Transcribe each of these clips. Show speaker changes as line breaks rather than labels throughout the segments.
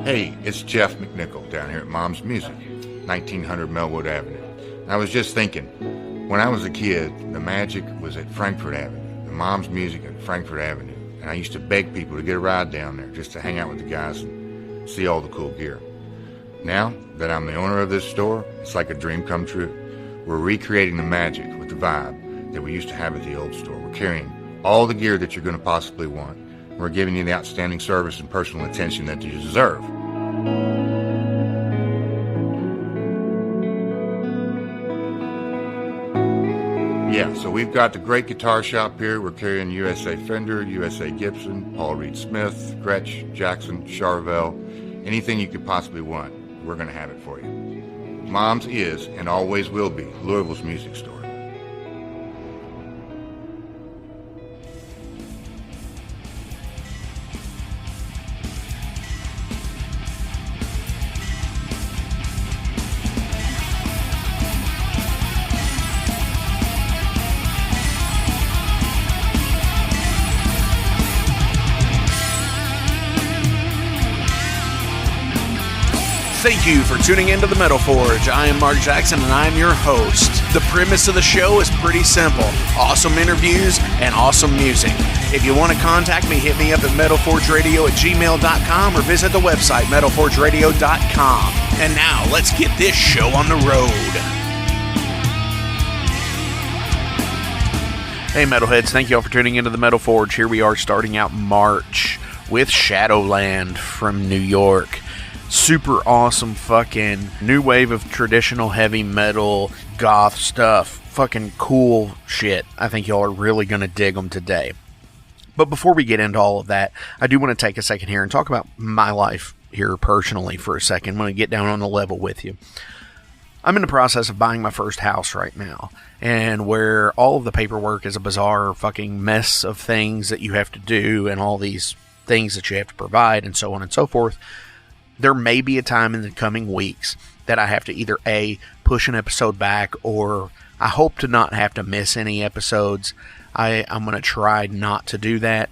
Hey, it's Jeff McNichol down here at Mom's Music, 1900 Melwood Avenue. And I was just thinking, when I was a kid, the magic was at Frankfort Avenue, the Mom's Music at Frankfort Avenue. And I used to beg people to get a ride down there just to hang out with the guys and see all the cool gear. Now that I'm the owner of this store, it's like a dream come true. We're recreating the magic with the vibe that we used to have at the old store. We're carrying all the gear that you're going to possibly want. We're giving you the outstanding service and personal attention that you deserve. Yeah, so we've got the great guitar shop here. We're carrying USA Fender, USA Gibson, Paul Reed Smith, Gretsch, Jackson, Charvel, anything you could possibly want, we're going to have it for you. Mom's is and always will be Louisville's music store.
Thank you for tuning into the Metal Forge. I am Mark Jackson and I am your host. The premise of the show is pretty simple. Awesome interviews and awesome music. If you want to contact me, hit me up at metalforgeradio@gmail.com or visit the website metalforgeradio.com. And now let's get this show on the road. Hey Metalheads, thank you all for tuning into the Metal Forge. Here we are starting out March with Shadowland from New York. Super awesome fucking new wave of traditional heavy metal goth stuff. Fucking cool shit. I think y'all are really going to dig them today. But before we get into all of that, I do want to take a second here and talk about my life here personally for a second. I'm going to get down on the level with you. I'm in the process of buying my first house right now, and where all of the paperwork is a bizarre fucking mess of things that you have to do and all these things that you have to provide and so on and so forth. There may be a time in the coming weeks that I have to either A, push an episode back, or I hope to not have to miss any episodes. I'm going to try not to do that,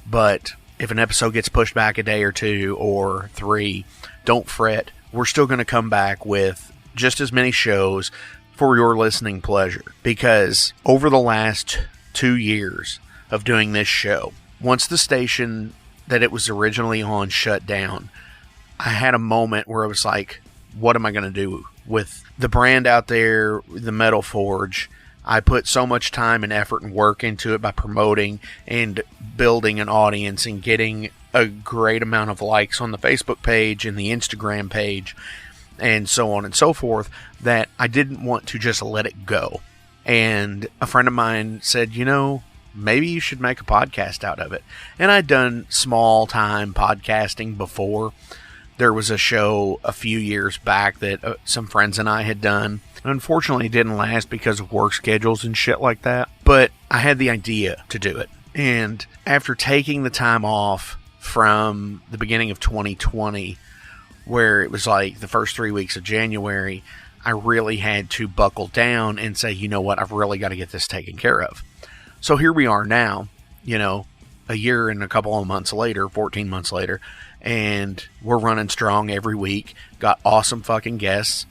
but if an episode gets pushed back a day or two or three, don't fret. We're still going to come back with just as many shows for your listening pleasure, because over the last 2 years of doing this show, once the station that it was originally on shut down, I had a moment where I was like, what am I going to do with the brand out there, the Metal Forge? I put so much time and effort and work into it by promoting and building an audience and getting a great amount of likes on the Facebook page and the Instagram page and so on and so forth, that I didn't want to just let it go. And a friend of mine said, maybe you should make a podcast out of it. And I'd done small time podcasting before. There was a show a few years back that some friends and I had done. Unfortunately, it didn't last because of work schedules and shit like that. But I had the idea to do it. And after taking the time off from the beginning of 2020, where it was like the first 3 weeks of January, I really had to buckle down and say, you know what, I've really got to get this taken care of. So here we are now, a year and a couple of months later, 14 months later, and we're running strong every week. Got awesome fucking guests.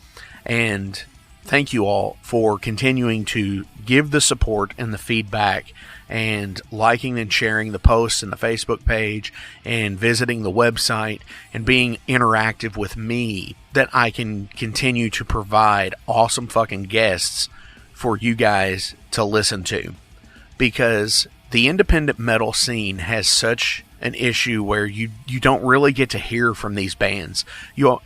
And thank you all for continuing to give the support and the feedback and liking and sharing the posts and the Facebook page and visiting the website and being interactive with me, that I can continue to provide awesome fucking guests for you guys to listen to. Because the independent metal scene has such an issue where you don't really get to hear from these bands.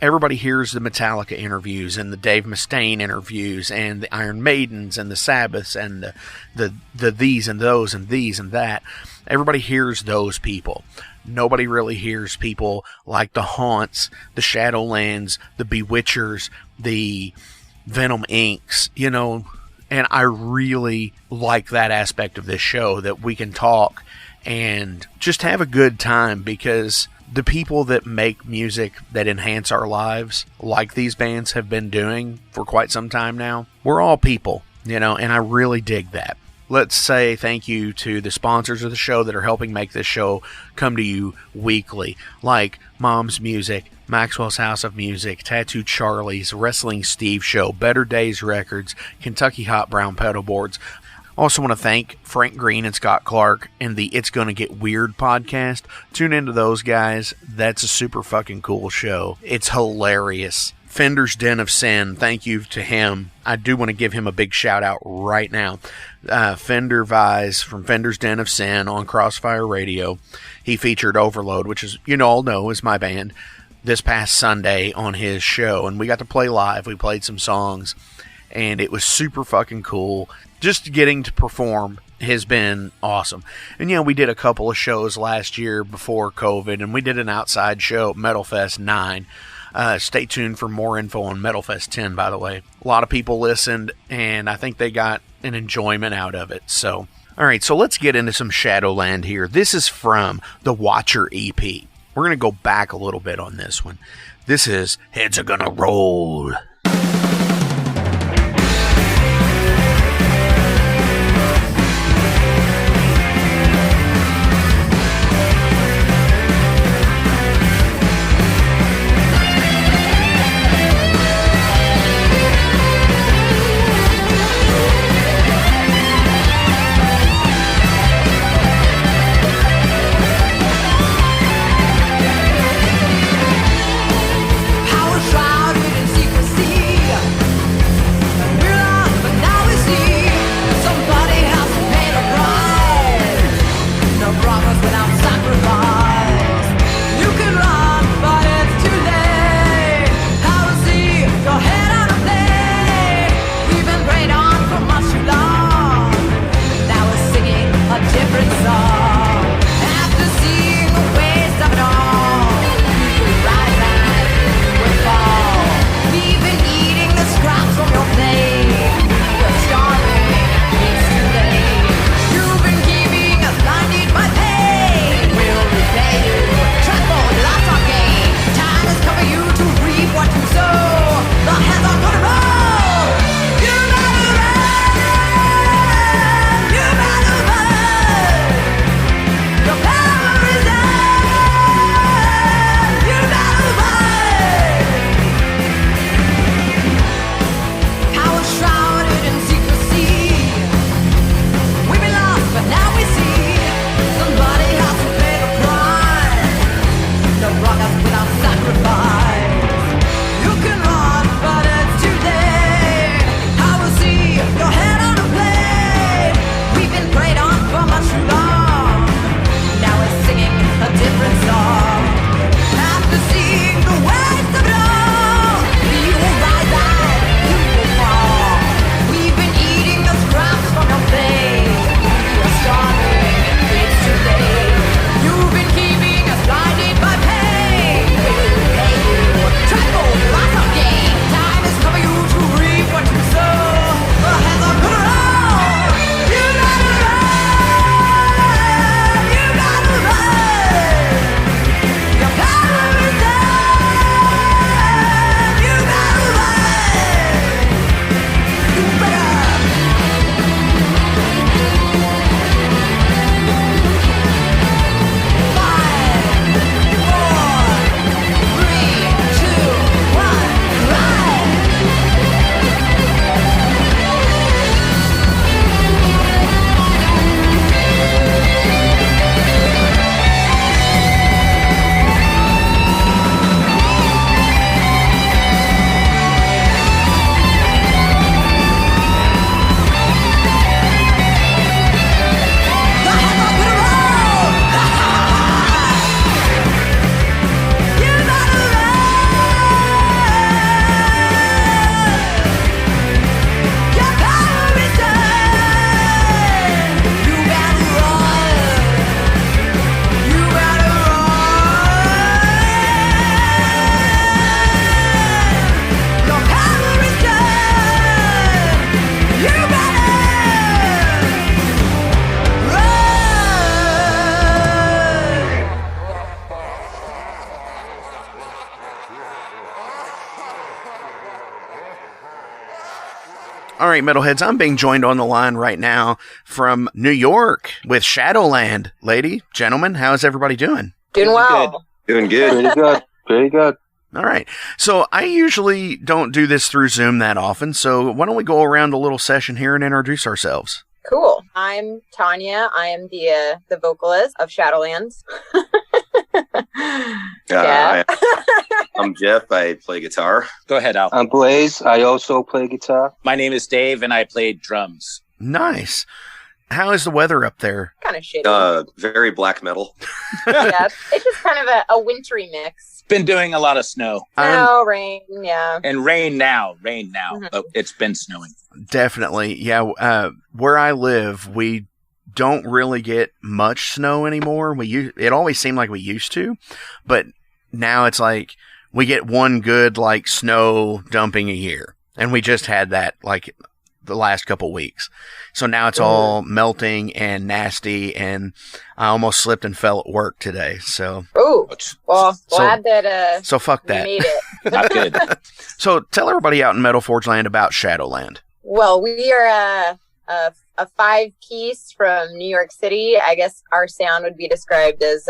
Everybody hears the Metallica interviews and the Dave Mustaine interviews and the Iron Maidens and the Sabbaths and the these and those and these and that. Everybody hears those people. Nobody really hears people like the Haunts, the Shadowlands, the Bewitchers, the Venom Incs, and I really like that aspect of this show, that we can talk and just have a good time, because the people that make music that enhance our lives, like these bands have been doing for quite some time now, we're all people, and I really dig that. let's say thank you to the sponsors of the show that are helping make this show come to you weekly, like Mom's Music, Maxwell's House of Music, Tattoo Charlie's, Wrestling Steve Show, Better Days Records, Kentucky Hot Brown Pedalboards. Also want to thank Frank Green and Scott Clark and the It's Gonna Get Weird podcast. Tune into those guys. That's a super fucking cool show. It's hilarious. Fender's Den of Sin, thank you to him. I do want to give him a big shout out right now. Fender Vise from Fender's Den of Sin on Crossfire Radio. He featured Overload, which is, you all know, is my band, this past Sunday on his show. And we got to play live. We played some songs. And it was super fucking cool. Just getting to perform has been awesome. And yeah, we did a couple of shows last year before COVID, and we did an outside show at Metal Fest 9. Stay tuned for more info on Metal Fest 10, by the way. A lot of people listened, and I think they got an enjoyment out of it. So, alright, so let's get into some Shadowland here. This is from the Watcher EP. We're going to go back a little bit on this one. This is Heads Are Gonna Roll.
Power shrouded in secrecy.
All right, metalheads, I'm being joined on the line right now from New York with Shadowland. Lady, gentlemen, how is everybody doing?
Doing well.
Doing good.
Pretty good. Pretty good.
All right. So I usually don't do this through Zoom that often, so why don't we go around a little session here and introduce ourselves?
Cool. I'm Tanya. I am the vocalist of Shadowland. Yeah.
I'm Jeff. I play guitar.
Go ahead, Al.
I'm Blaze. I also play guitar.
My name is Dave, and I play drums.
Nice. How is the weather up there?
Kind of shitty.
Very black metal.
Yeah, it's just kind of a wintry mix.
Been doing a lot of snow.
Snow, rain, yeah.
And rain now.
Mm-hmm.
Oh, it's been snowing.
Definitely. Yeah. Where I live, we don't really get much snow anymore. It always seemed like we used to, but now it's like we get one good like snow dumping a year, and we just had that like the last couple weeks. So now it's all melting and nasty, and I almost slipped and fell at work today. So
well, glad that
so fuck that.
we made it.
Not good.
So tell everybody out in Metal Forge Land about Shadowland.
Well, we are a 5-piece from New York City. I guess our sound would be described as,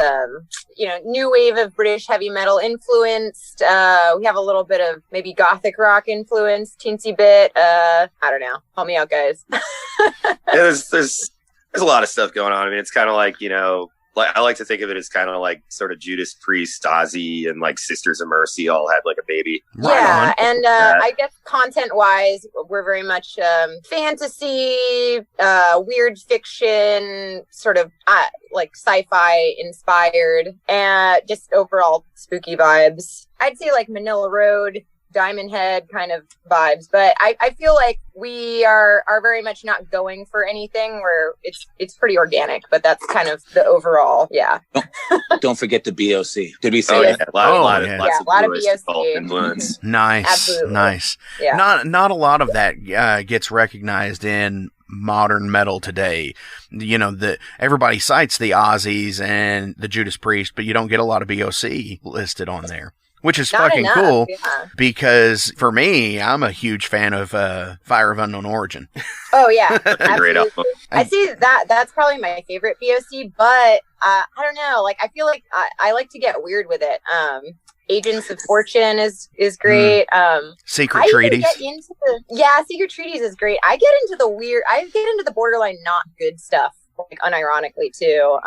new wave of British heavy metal influenced. We have a little bit of maybe gothic rock influence, teensy bit. I don't know. Help me out, guys.
There's a lot of stuff going on. I mean, it's kind of like, I like to think of it as kind of like sort of Judas Priest, Ozzy, and like Sisters of Mercy all had like a baby.
Yeah, and I guess content-wise, we're very much fantasy, weird fiction, sort of like sci-fi inspired, and just overall spooky vibes. I'd say like Manila Road, Diamond Head kind of vibes, but I feel like we are very much not going for anything where it's pretty organic, but that's kind of the overall, yeah.
Don't forget the BOC. Did we say
Oh, yeah.
that?
A lot of
BOC
influence.
Nice.
Absolutely.
Nice.
Yeah.
Not a lot of that gets recognized in modern metal today. Everybody cites the Ozzies and the Judas Priest, but you don't get a lot of BOC listed on there. Which is
Not
fucking
enough,
cool,
yeah.
Because for me, I'm a huge fan of Fire of Unknown Origin.
Oh yeah,
That's a great album.
I see that's probably my favorite BOC, but I don't know. Like I feel like I like to get weird with it. Agents of Fortune is great.
Secret Treaties.
Secret Treaties is great. I get into the weird. I get into the borderline not good stuff, like unironically too.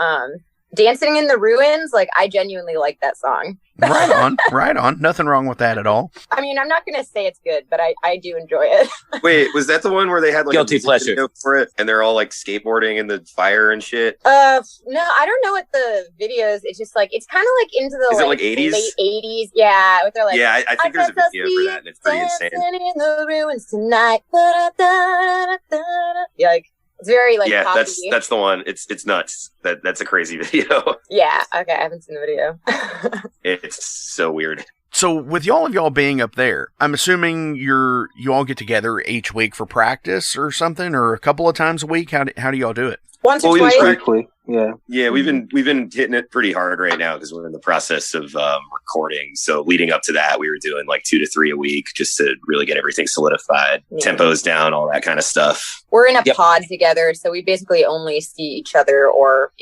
Dancing in the Ruins, like I genuinely like that song.
Right on. Nothing wrong with that at all.
I mean, I'm not going to say it's good, but I do enjoy it.
Wait, was that the one where they had like
Guilty
a
pleasure
video for it, and they're all like skateboarding in the fire and shit?
No, I don't know what the video is. It's just like it's kind of like into the
Is it like 80s?
late 80s. Yeah, with their like
I think there's a video for that, and it's pretty insane.
Dancing in the ruins tonight. Yeah, like it's very like poppy.
that's the one. It's nuts. That's a crazy video.
Yeah, okay, I haven't seen the video.
It's so weird.
So with y'all being up there, I'm assuming you all get together each week for practice or something, or a couple of times a week. How do y'all do it?
Once or
Well,
twice.
Weekly. Yeah.
Yeah, we've been hitting it pretty hard right now because we're in the process of recording. So leading up to that, we were doing like 2 to 3 a week just to really get everything solidified, tempos down, all that kind of stuff.
We're in a pod together, so we basically only see each other or,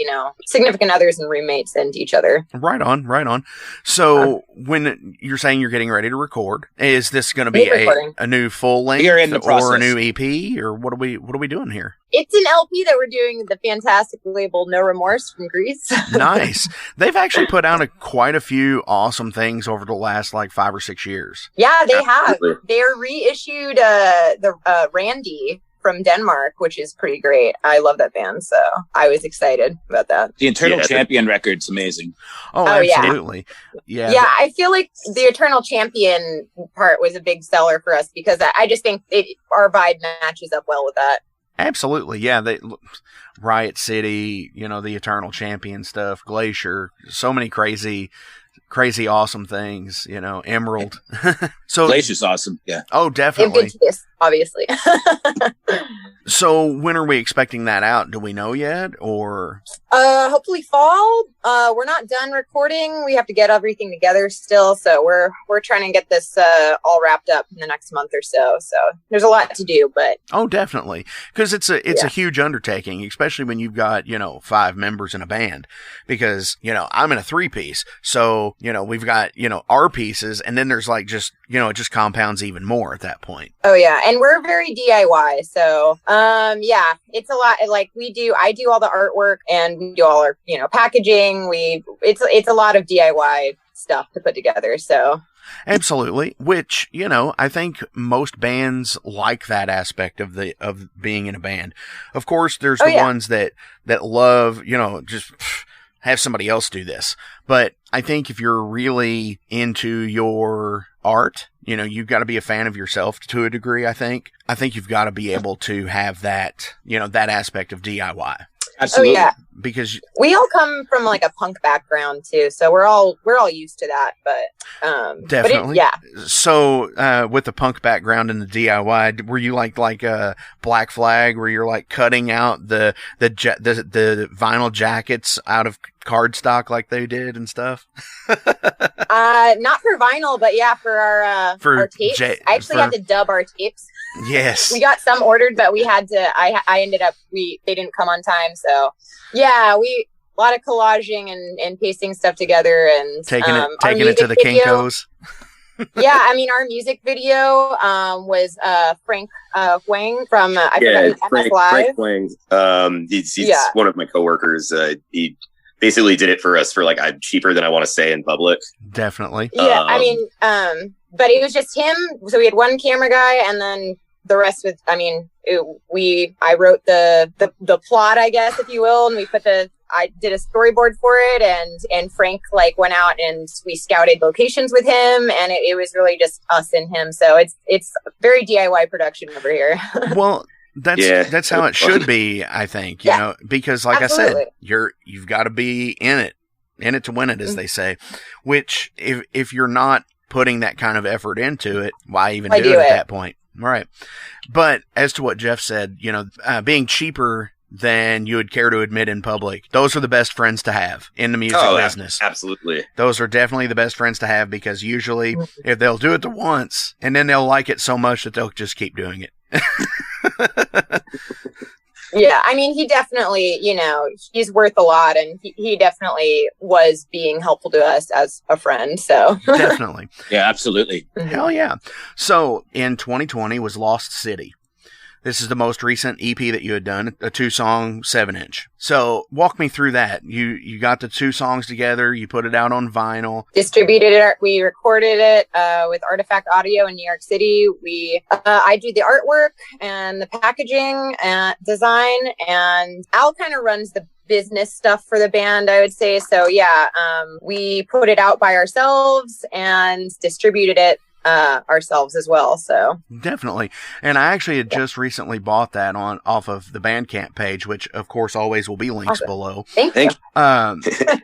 significant others and roommates and each other.
Right on. So when you're saying you're getting ready to record, is this going to be a new full length
You're in the process.
or a new EP, or what are we doing here?
It's an LP that we're doing, the fantastic label No Remorse from Greece.
Nice. They've actually put out quite a few awesome things over the last like 5 or 6 years.
Yeah, they have.
Absolutely.
They're reissued the Randy from Denmark, which is pretty great. I love that band, so I was excited about that.
The Eternal Champion record's amazing.
Oh, absolutely. Yeah.
Yeah, I feel like the Eternal Champion part was a big seller for us because I just think our vibe matches up well with that.
Absolutely, yeah. Riot City, the Eternal Champion stuff, Glacier, so many crazy crazy awesome things, Emerald. So
Glacier's awesome. Yeah.
Oh, definitely.
Impetuous, obviously.
So when are we expecting that out? Do we know yet, or?
Hopefully fall. We're not done recording. We have to get everything together still. So we're trying to get this all wrapped up in the next month or so. So there's a lot to do, but.
Oh, definitely. Because it's a huge undertaking, especially when you've got, 5 members in a band, because, I'm in a 3-piece. So, we've got, our pieces, and then there's like just, it just compounds even more at that point.
Oh yeah. And we're very DIY. So, yeah, it's a lot. Like I do all the artwork and we do all our, packaging. It's a lot of DIY stuff to put together. So.
Absolutely. Which, I think most bands like that aspect of being in a band. Of course, there's ones that love, just have somebody else do this. But I think if you're really into your art, you've got to be a fan of yourself to a degree, I think. I think you've got to be able to have that, that aspect of DIY.
Absolutely.
Oh, yeah.
Because
we all come from like a punk background too, so we're all used to that. But
definitely,
yeah.
So with the punk background and the DIY, were you like Black Flag, where you're like cutting out the vinyl jackets out of cardstock like they did and stuff?
Not for vinyl, but yeah, for our tapes. I actually had to dub our tapes.
Yes,
we got some ordered, but we had to. I ended up they didn't come on time, so yeah, a lot of collaging and pasting stuff together and
taking it to the Kinkos.
Yeah, I mean, our music video was Frank Huang from
Frank Huang. He's one of my coworkers. He basically did it for us for like I'm cheaper than I want to say in public.
Definitely.
Yeah, I mean, but it was just him. So we had one camera guy, and then the rest was. I mean, I wrote the plot, I guess, if you will, and I did a storyboard for it, and Frank went out and we scouted locations with him, and it was really just us and him. So it's very DIY production over here.
Well, that's how it should be, I think. Because like absolutely. I said, you've got to be in it to win it, as they say. Which if you're not putting that kind of effort into it, why even do it at that point? Right. But as to what Jeff said, being cheaper than you would care to admit in public, those are the best friends to have in the music business.
Absolutely.
Those are definitely the best friends to have, because usually if they'll do it once and then they'll like it so much that they'll just keep doing it.
Yeah, I mean, he definitely, he's worth a lot, and he definitely was being helpful to us as a friend, so.
Definitely.
Yeah, absolutely.
Hell yeah. So, in 2020 was Lost City. This is the most recent EP that you had done, a 2-song 7-inch. So walk me through that. You got the 2 songs together. You put it out on vinyl.
Distributed it. We recorded it with Artifact Audio in New York City. I do the artwork and the packaging and design, and Al kind of runs the business stuff for the band, I would say. So yeah, we put it out by ourselves and distributed it ourselves as well. So
definitely. And I actually had just recently bought that off of the Bandcamp page, which of course always will be links below.
Thank you.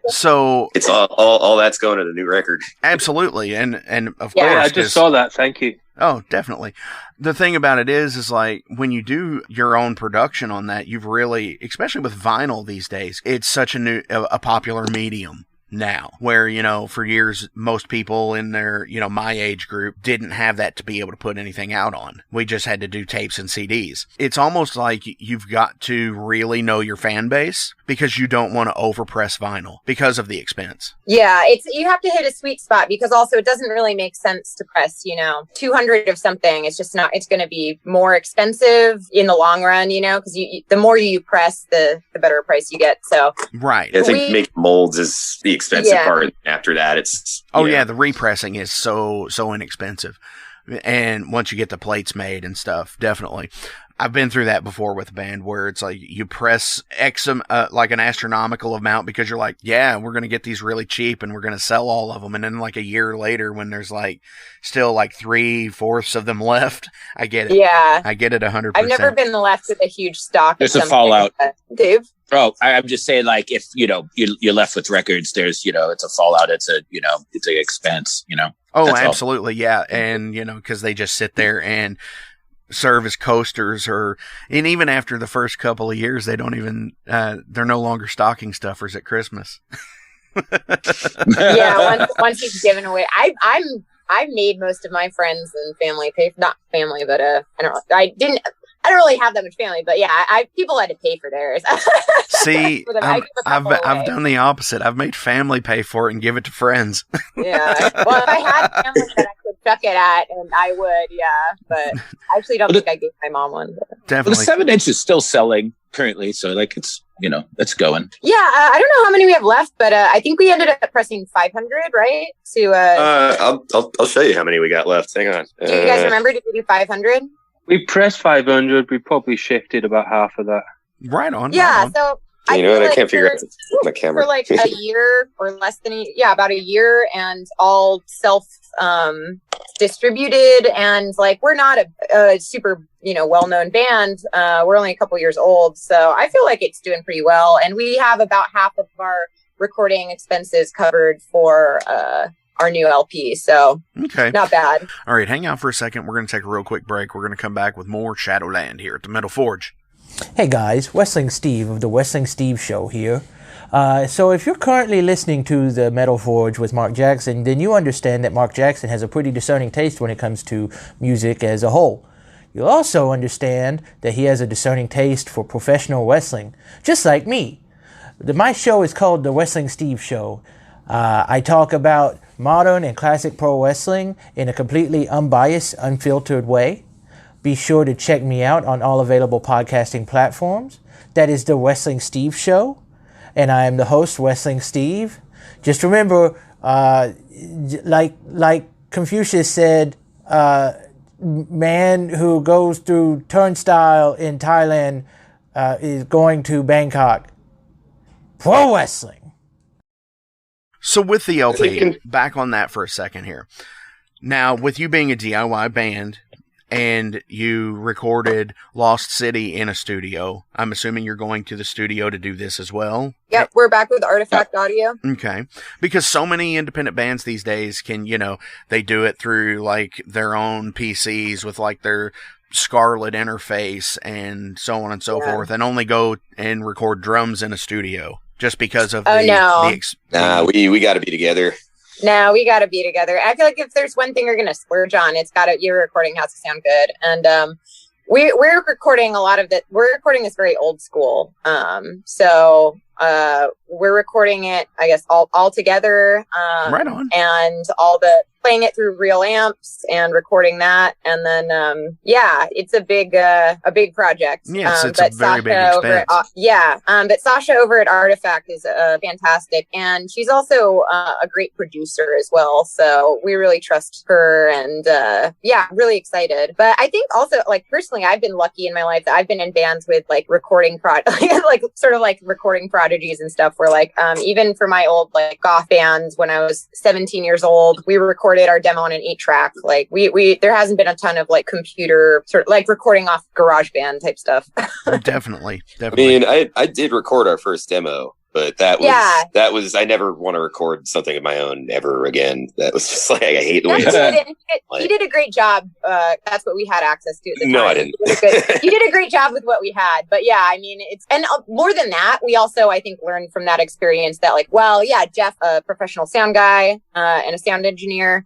So
it's all that's going to the new record.
Absolutely. And of course,
I just saw that. Thank you.
Oh, definitely. The thing about it is like when you do your own production on that, you've really, especially with vinyl these days, it's such a popular medium now, where, for years, most people in their, my age group didn't have that to be able to put anything out on. We just had to do tapes and CDs. It's almost like you've got to really know your fan base, because you don't want to overpress vinyl because of the expense.
Yeah, you have to hit a sweet spot, because also it doesn't really make sense to press, 200 of something. It's just not, it's going to be more expensive in the long run, because the more you press, the better price you get. So,
right.
I think making molds is the expensive part. After that, it's
the repressing is so inexpensive, and once you get the plates made and stuff, definitely. I've been through that before with a band where it's like you press like an astronomical amount, because you're like, yeah, we're going to get these really cheap and we're going to sell all of them. And then like a year later, when there's like still like 3/4 of them left, I get it.
Yeah.
I get it 100%.
I've never been left with a huge stock.
There's a fallout.
Dave?
Oh, I'm just saying, like, if, you're left with records, there's, it's a fallout. It's a, it's an expense,
Oh,
That's all.
absolutely. Yeah. And, because they just sit there and serve as coasters and even after the first couple of years, they don't even, they're no longer stocking stuffers at Christmas.
Yeah. Once you've given away, I made most of my friends and family pay, not family, but, I don't really have that much family, but yeah, people had to pay for theirs.
See, I've done the opposite. I've made family pay for it and give it to friends.
Yeah. Well, if I had family that I could chuck it at, and I would, yeah. But I actually don't think I gave my mom one. But.
Definitely.
Well, the 7-inch is still selling currently, so like it's going.
Yeah, I don't know how many we have left, but I think we ended up pressing 500, right?
I'll show you how many we got left. Hang on.
Do you guys remember? Did we do 500?
We pressed 500. We probably shifted about half of that.
Right on.
Yeah,
right on.
so
I can't figure out my camera.
For like a year or less than about a year, and all self distributed, and like we're not a super well-known band. We're only a couple years old, so I feel like it's doing pretty well, and we have about half of our recording expenses covered for our new LP, so
okay,
not bad.
All right, hang out for a second. We're going to take a real quick break. We're going to come back with more Shadowland here at the Metal Forge.
Hey guys, Wrestling Steve of the Wrestling Steve Show here. So if you're currently listening to the Metal Forge with Mark Jackson, then you understand that Mark Jackson has a pretty discerning taste when it comes to music as a whole. You'll also understand that he has a discerning taste for professional wrestling, just like me. My show is called the Wrestling Steve Show. I talk about modern and classic pro wrestling in a completely unbiased, unfiltered way. Be sure to check me out on all available podcasting platforms. That is the Wrestling Steve Show. And I am the host, Wrestling Steve. Just remember, like Confucius said, man who goes through turnstile in Thailand is going to Bangkok. Pro wrestling.
So with the LP, back on that for a second here. Now, with you being a DIY band and you recorded Lost City in a studio, I'm assuming you're going to the studio to do this as well?
Yep, we're back with Artifact Audio.
Okay. Because so many independent bands these days can, they do it through like their own PCs with like their Scarlet interface and so on and so forth, and only go and record drums in a studio just because of
we got to be together.
No, we got to be together. I feel like if there's one thing you're going to splurge on, your recording has to sound good. And we're recording a lot of that. We're recording this very old school. So we're recording it, I guess, all together.
Right on.
And playing it through real amps and recording that. And then, it's a big project.
Yes, it's a very big expense.
But Sasha over at Artifact is fantastic. And she's also a great producer as well. So we really trust her, and really excited. But I think also, like, personally, I've been lucky in my life that I've been in bands with like recording recording prodigies and stuff, where like, even for my old like goth bands when I was 17 years old, we recorded our demo on an 8-track. Like there hasn't been a ton of like computer sort of like recording off GarageBand type stuff.
Definitely.
I mean, I did record our first demo, but that was I never want to record something of my own ever again. That was just like, I hate the way
you did a great job. That's what we had access to at the time.
No, I didn't.
You did a great job with what we had. But yeah, I mean, more than that, we also, I think, learned from that experience that like, Jeff, a professional sound guy and a sound engineer.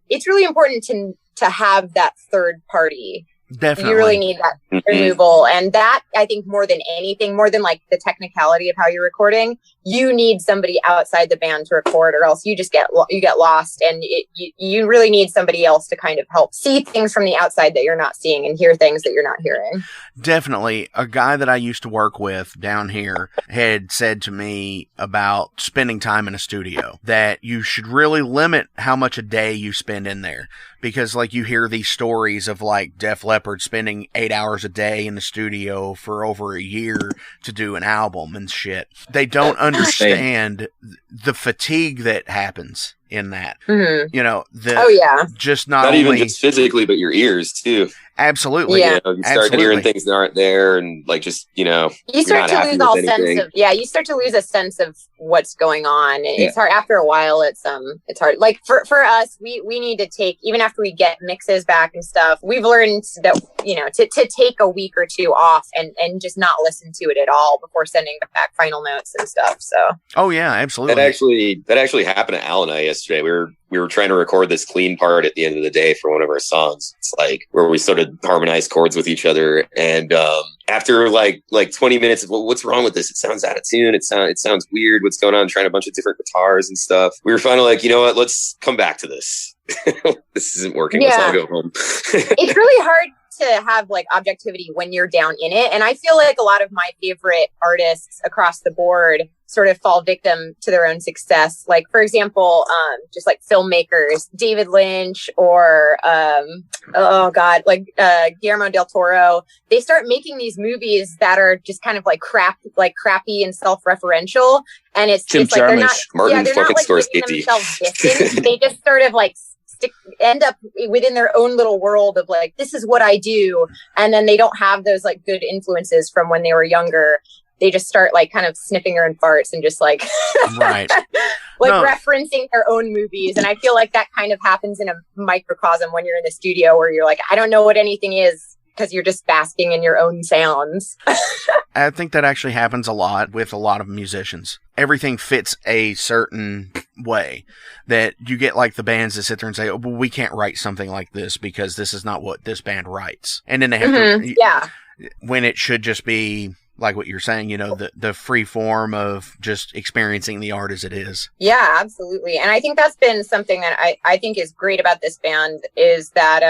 It's really important to have that third party.
Definitely.
You really need that removal. And that, I think, more than anything, more than like the technicality of how you're recording, you need somebody outside the band to record, or else you just get lost. And you really need somebody else to kind of help see things from the outside that you're not seeing and hear things that you're not hearing.
Definitely. A guy that I used to work with down here had said to me about spending time in a studio, that you should really limit how much a day you spend in there. Because like you hear these stories of like Def Leppard spending 8 hours a day in the studio for over a year to do an album and shit. They don't understand the fatigue that happens. in that.
Mm-hmm.
You know, just not
Not
only,
even just physically, but your ears too.
Absolutely.
Yeah.
You start hearing things that aren't there, and like just you
start to lose all sense of you start to lose a sense of what's going on. It's hard after a while. It's hard. Like for us, we need to take, even after we get mixes back and stuff, we've learned that to take a week or two off and just not listen to it at all before sending back final notes and stuff. So
absolutely.
That actually happened to Al and I yesterday. We were trying to record this clean part at the end of the day for one of our songs. It's like where we sort of harmonize chords with each other. And after like 20 minutes of what's wrong with this? It sounds out of tune. It sounds weird. What's going on? Trying a bunch of different guitars and stuff. We were finally like, you know what? Let's come back to this. This isn't working. Let's all go home.
It's really hard to have like objectivity when you're down in it. And I feel like a lot of my favorite artists across the board sort of fall victim to their own success. Like, for example, just like filmmakers, David Lynch or, Guillermo del Toro, they start making these movies that are just kind of like crappy and self-referential. And it's like, they're not,
Martin
they're not like giving themselves distance. They just sort of like end up within their own little world of like, this is what I do. And then they don't have those like good influences from when they were younger. They just start like kind of sniffing their own farts and just like,
right.
Referencing their own movies. And I feel like that kind of happens in a microcosm when you're in the studio where you're like, I don't know what anything is, because you're just basking in your own sounds.
I think that actually happens a lot with a lot of musicians. Everything fits a certain way that you get like the bands that sit there and say, oh, well, we can't write something like this because this is not what this band writes. And then they have to, when it should just be like what you're saying, the free form of just experiencing the art as it is. Yeah,
absolutely. And I think that's been something that I think is great about this band is that,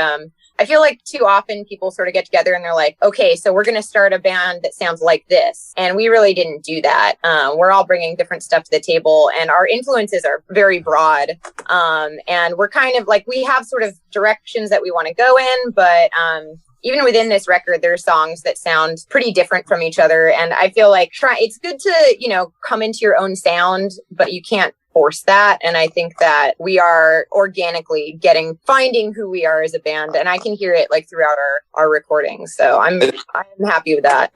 I feel like too often people sort of get together and they're like, okay, so we're going to start a band that sounds like this. And we really didn't do that. We're all bringing different stuff to the table and our influences are very broad. And we're kind of like, we have sort of directions that we want to go in, but, even within this record, there are songs that sound pretty different from each other. And I feel like it's good to, come into your own sound, but you can't force that. And I think that we are organically finding who we are as a band. And I can hear it like throughout our recordings. So I'm happy with that.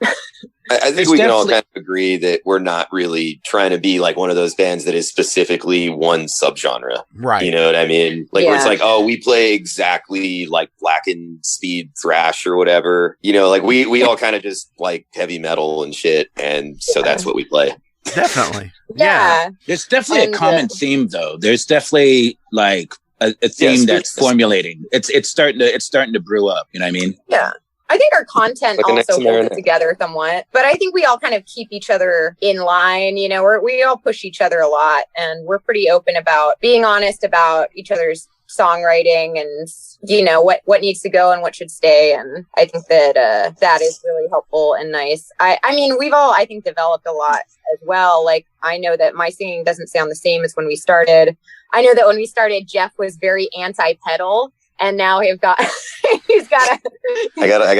I think we can all kind of agree that we're not really trying to be like one of those bands that is specifically one subgenre.
Right.
You know what I mean? Like where it's like, oh, we play exactly like blackened speed thrash or whatever. Like we all kind of just like heavy metal and shit. And so that's what we play.
Definitely.
Yeah.
There's definitely a common theme though. There's definitely like a theme that's formulating. It's starting to brew up. You know what I mean?
Yeah. I think our content also holds it together somewhat, but I think we all kind of keep each other in line. We all push each other a lot and we're pretty open about being honest about each other's songwriting and, what needs to go and what should stay. And I think that that is really helpful and nice. I mean, we've all, I think, developed a lot as well. Like, I know that my singing doesn't sound the same as when we started. I know that when we started, Jeff was very anti-pedal. And now I got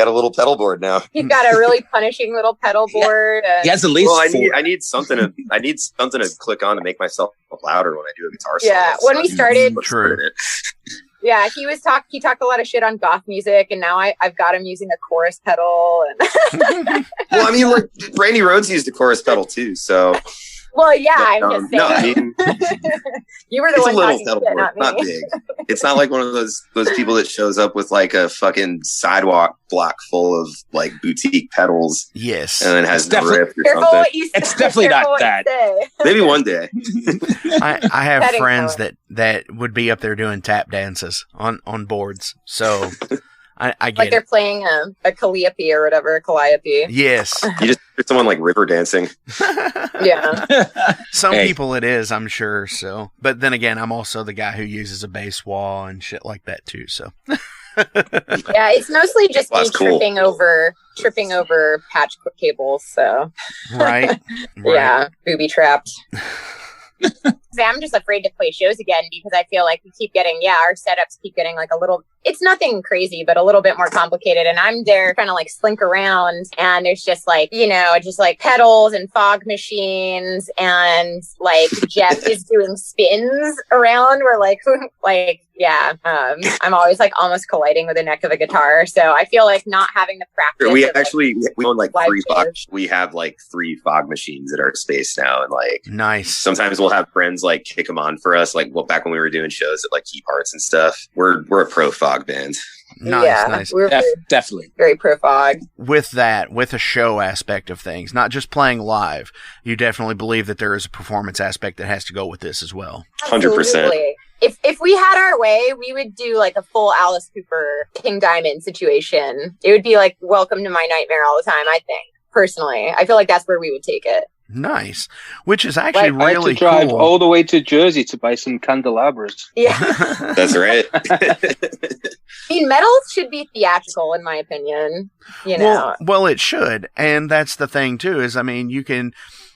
a little pedal board now.
He's got a really punishing little pedal board.
He has at least
I need something to click on to make myself louder when I do a guitar solo.
Yeah, when we started,
true.
Yeah, he talked a lot of shit on goth music, and now I've got him using a chorus pedal. And
well, I mean, like Brandy Rhodes used a chorus pedal too, so.
Well, yeah, I'm just saying.
No, I mean,
you were the one talking
pedal
shit,
board, not big. It's not like one of those people that shows up with like a fucking sidewalk block full of like boutique pedals.
Yes,
and then has the riff or something.
It's definitely not that.
Maybe one day.
I have friends that would be up there doing tap dances on boards. So I get
like they're playing a calliope or whatever, calliope.
Yes.
You just hear someone like river dancing.
Yeah.
Some people it is, I'm sure. So, but then again, I'm also the guy who uses a bass wall and shit like that too. So.
Yeah, it's mostly just me tripping over patch cables. So.
Right.
Yeah, booby trapped. I'm just afraid to play shows again because I feel like we keep getting, our setups keep getting like a little it's nothing crazy, but a little bit more complicated. And I'm there trying to like slink around, and there's just like, just like pedals and fog machines, and like Jeff is doing spins around where I'm always like almost colliding with the neck of a guitar. So I feel like not having the practice.
We own like 3 fog. We have like 3 fog machines at our space now, and like
nice.
Sometimes we'll have friends like kick them on for us. Like back when we were doing shows at like Key Parts and stuff. We're a pro fog band.
Nice.
We're
definitely
very pro fog.
With a show aspect of things, not just playing live, you definitely believe that there is a performance aspect that has to go with this as well.
100%.
If we had our way, we would do like a full Alice Cooper King Diamond situation. It would be like welcome to my nightmare all the time, I think. Personally, I feel like that's where we would take it.
Nice. Which is actually really
I had to drive
cool.
all the way to Jersey to buy some candelabras.
Yeah.
That's right.
I mean, metal should be theatrical, in my opinion.
Well, it should. And that's the thing, too, is, I mean, you can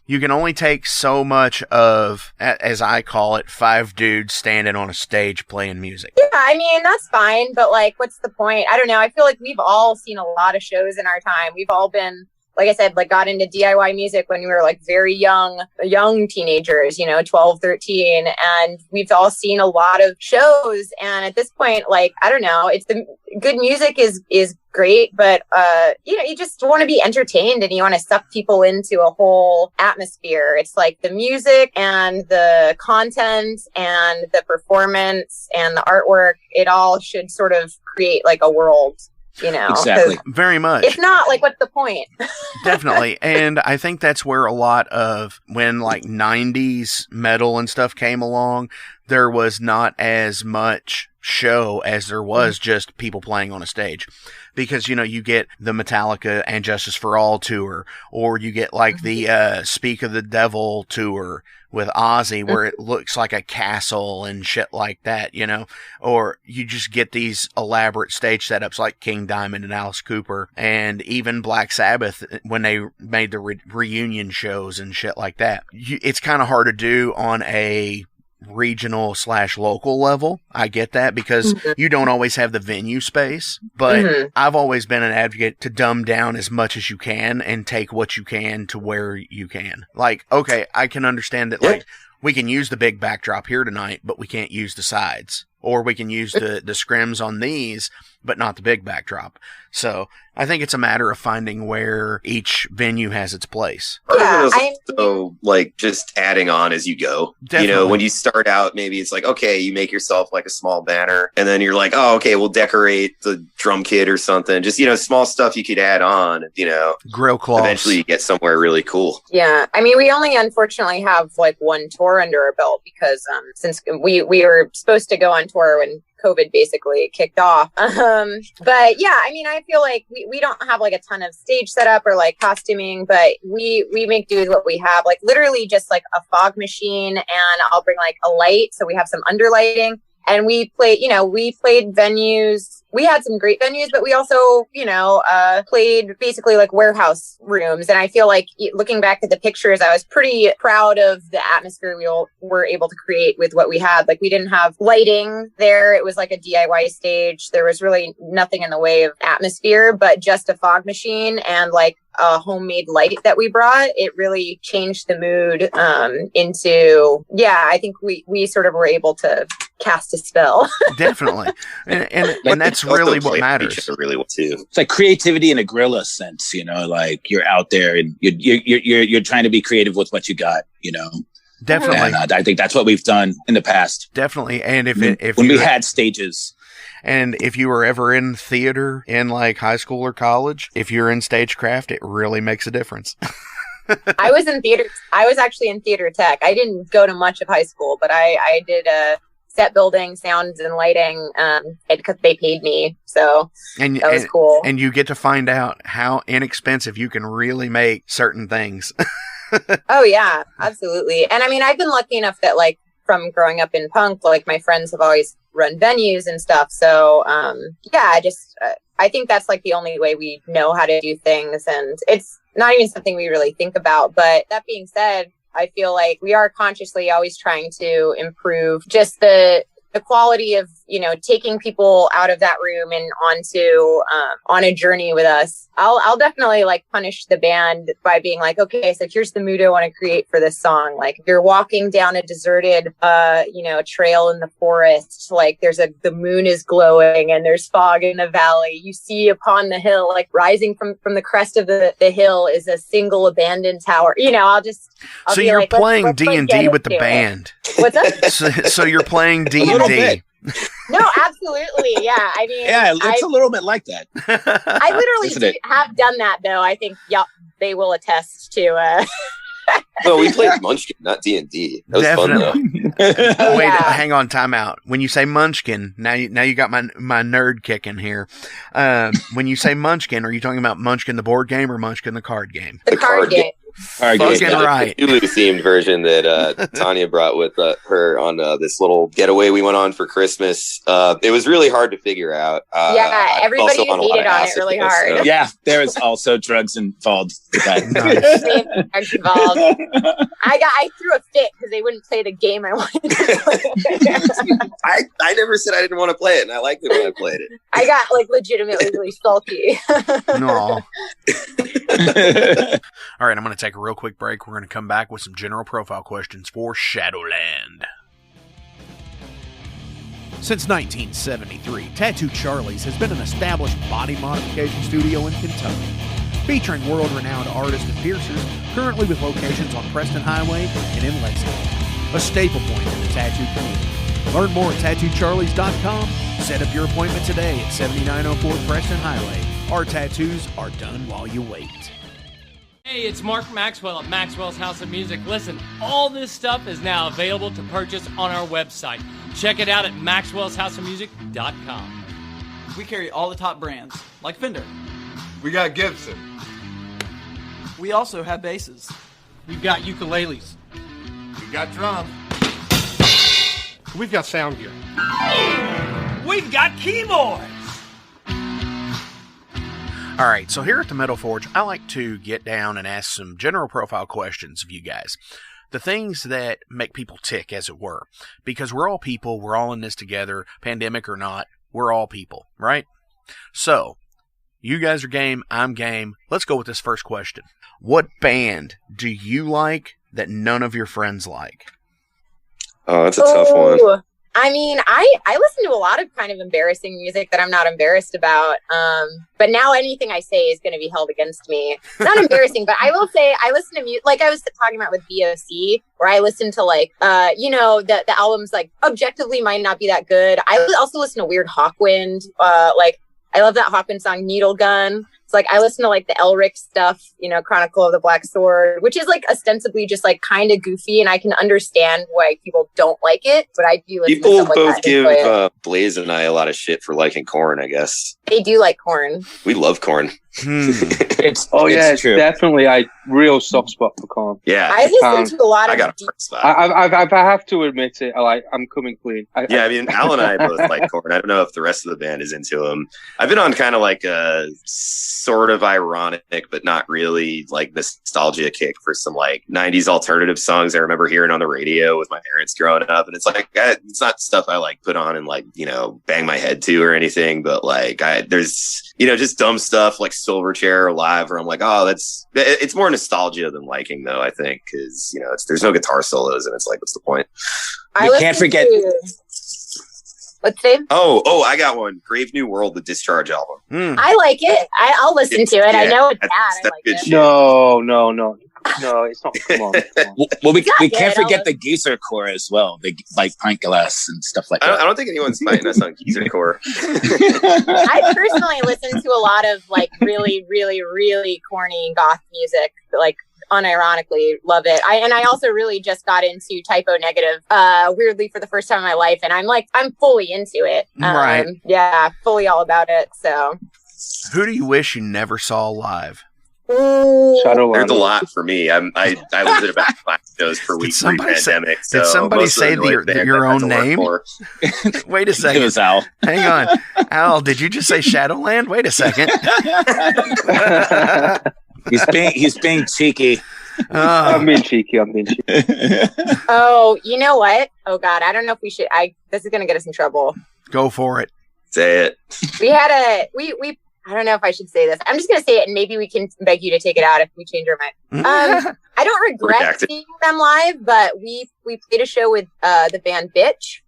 only take so much of, as I call it, 5 dudes standing on a stage playing music.
Yeah, I mean, that's fine. But, like, what's the point? I don't know. I feel like we've all seen a lot of shows in our time. We've all been, like I said, like got into DIY music when we were like very young teenagers, 12, 13. And we've all seen a lot of shows. And at this point, like, I don't know, it's the good music is great, but, you just want to be entertained and you want to suck people into a whole atmosphere. It's like the music and the content and the performance and the artwork, it all should sort of create like a world.
Exactly.
Very much.
If not, like, what's the point?
Definitely. And I think that's where a lot of when like 90s metal and stuff came along, there was not as much show as there was just people playing on a stage. Because, you get the Metallica and Justice for All tour, or you get like the Speak of the Devil tour with Ozzy, where it looks like a castle and shit like that, or you just get these elaborate stage setups like King Diamond and Alice Cooper, and even Black Sabbath when they made the reunion shows and shit like that. It's kind of hard to do on a regional/local level. I get that because you don't always have the venue space, but I've always been an advocate to dumb down as much as you can and take what you can to where you can. Like, okay, I can understand that like we can use the big backdrop here tonight, but we can't use the sides. Or we can use the scrims on these, but not the big backdrop. So I think it's a matter of finding where each venue has its place.
Yeah,
so like just adding on as you go.
Definitely.
When you start out, maybe it's like, okay, you make yourself like a small banner, and then you're like, oh, okay, we'll decorate the drum kit or something. Just, small stuff you could add on,
grill cloths.
Eventually you get somewhere really cool.
Yeah. I mean, we only unfortunately have like one tour under our belt because since we were supposed to go on tour when COVID basically kicked off. But yeah, I mean, I feel like we don't have like a ton of stage setup or like costuming, but we make do with what we have, like literally just like a fog machine, and I'll bring like a light. So we have some underlighting, and we played venues. We had some great venues, but we also, played basically like warehouse rooms. And I feel like looking back at the pictures, I was pretty proud of the atmosphere we were able to create with what we had. Like we didn't have lighting there. It was like a DIY stage. There was really nothing in the way of atmosphere, but just a fog machine and like a homemade light that we brought. It really changed the mood I think we sort of were able to cast a spell.
Definitely. And that's really what matters.
Really well too.
It's like creativity in a guerrilla sense, like you're out there and you're trying to be creative with what you got,
Definitely.
And I think that's what we've done in the past.
Definitely. And
when we had stages.
And if you were ever in theater in like high school or college, if you're in stagecraft, it really makes a difference.
I was in theater. I was actually in theater tech. I didn't go to much of high school, but I did set building, sounds, and lighting because they paid me. So that was cool.
And you get to find out how inexpensive you can really make certain things.
Oh, yeah, absolutely. And I mean, I've been lucky enough that like from growing up in punk, like my friends have always run venues and stuff. So I think that's like the only way we know how to do things. And it's not even something we really think about. But that being said, I feel like we are consciously always trying to improve just the the quality of, taking people out of that room and onto on a journey with us. I'll definitely like punish the band by being like, okay, so here's the mood I want to create for this song. Like, you're walking down a deserted trail in the forest, like the moon is glowing and there's fog in the valley. You see upon the hill, like rising from the crest of the hill is a single abandoned tower.
So you're like, playing D&D with the band.
What's up?
So you're playing D&D.
No, absolutely. Yeah. I mean,
it's a little bit like that.
I literally have done that, though. I think, they will attest to.
Well, we played Munchkin, not D&D. That was
Definitely.
fun, though.
Wait, hang on, time out. When you say Munchkin, now you got my nerd kicking here. When you say Munchkin, are you talking about Munchkin the board game or Munchkin the card game?
The card game.
Fucking right.
The Cthulhu-themed version that Tanya brought with her on this little getaway we went on for Christmas. It was really hard to figure out.
Everybody hated on it really hard.
So. Yeah, there was also drugs involved.
Drugs involved. I threw a fit because they wouldn't play the game I wanted to play.
I never said I didn't want to play it, and I liked it when I played it.
I got like legitimately really salty.
No. All right, I'm going to take a real quick break. We're going to come back with some general profile questions for Shadowland. Since 1973, Tattoo Charlie's has been an established body modification studio in Kentucky, featuring world-renowned artists and piercers, currently with locations on Preston Highway and in Lexington, a staple point in the tattoo community. Learn more at TattooCharlies.com. Set up your appointment today at 7904 Preston Highway. Our tattoos are done while you wait.
Hey, it's Mark Maxwell at Maxwell's House of Music. Listen, all this stuff is now available to purchase on our website. Check it out at maxwellshouseofmusic.com.
We carry all the top brands, like Fender.
We got Gibson.
We also have basses.
We've got ukuleles.
We got drums. We've got sound gear.
We've got keyboards.
All right, so here at the Metal Forge, I like to get down and ask some general profile questions of you guys. The things that make people tick, as it were. Because we're all people, we're all in this together, pandemic or not, we're all people, right? So, you guys are game, I'm game. Let's go with this first question. What band do you like that none of your friends like?
Oh, that's a tough one.
I mean, I listen to a lot of kind of embarrassing music that I'm not embarrassed about. But now anything I say is going to be held against me. It's not embarrassing, but I will say I listen to music, like I was talking about with BOC, where I listen to like, the albums like objectively might not be that good. I also listen to Weird Hawkwind. I love that Hawkwind song, Needle Gun. It's like, I listen to like the Elric stuff, Chronicle of the Black Sword, which is like ostensibly just like kind of goofy. And I can understand why people don't like it, but I do listen
people
to stuff like
both
that
give Blaze and I a lot of shit for liking Korn, I guess.
They do like Korn.
We love Korn.
It's
true.
Definitely a real soft spot for Korn.
Yeah.
I listen to a lot of...
I got a first spot.
I have to admit it. I'm coming clean.
Al and I both like Korn. I don't know if the rest of the band is into him. I've been on kind of like a sort of ironic, but not really like nostalgia kick for some like 90s alternative songs I remember hearing on the radio with my parents growing up. And it's like, it's not stuff I like put on and like, bang my head to or anything, but like there's, just dumb stuff like Silverchair or Live where I'm like, oh, it's more nostalgia than liking though, I think, because, there's no guitar solos and it's like, what's the point?
You can't forget.
What's the name?
Oh, I got one. Brave New World, the Discharge album.
I like it. I'll listen to it. I know it's bad. I like it.
Shit. No, it's not. Come on.
Well, we can't forget the Geezer Core as well. They like pint glass and stuff like that.
I don't think anyone's fighting us on Geezer Core.
I personally listen to a lot of like really, really, really corny goth music. Like unironically love it. I also really just got into Typo Negative weirdly for the first time in my life, and I'm fully into it.
Right.
Yeah, fully all about it. So
who do you wish you never saw live?
Shadowland.
There's a lot for me. I was at about 5 shows per week pre-pandemic.
Did somebody say your own name? Wait a second.
It was Al.
Hang on. Al, did you just say Shadowland? Wait a second.
He's being cheeky.
I'm being cheeky.
Oh, you know what? Oh God, I don't know if we should. This is gonna get us in trouble.
Go for it.
Say it.
We had we. I don't know if I should say this. I'm just gonna say it, and maybe we can beg you to take it out if we change our mind. I don't regret seeing them live, but we played a show with the band Bitch,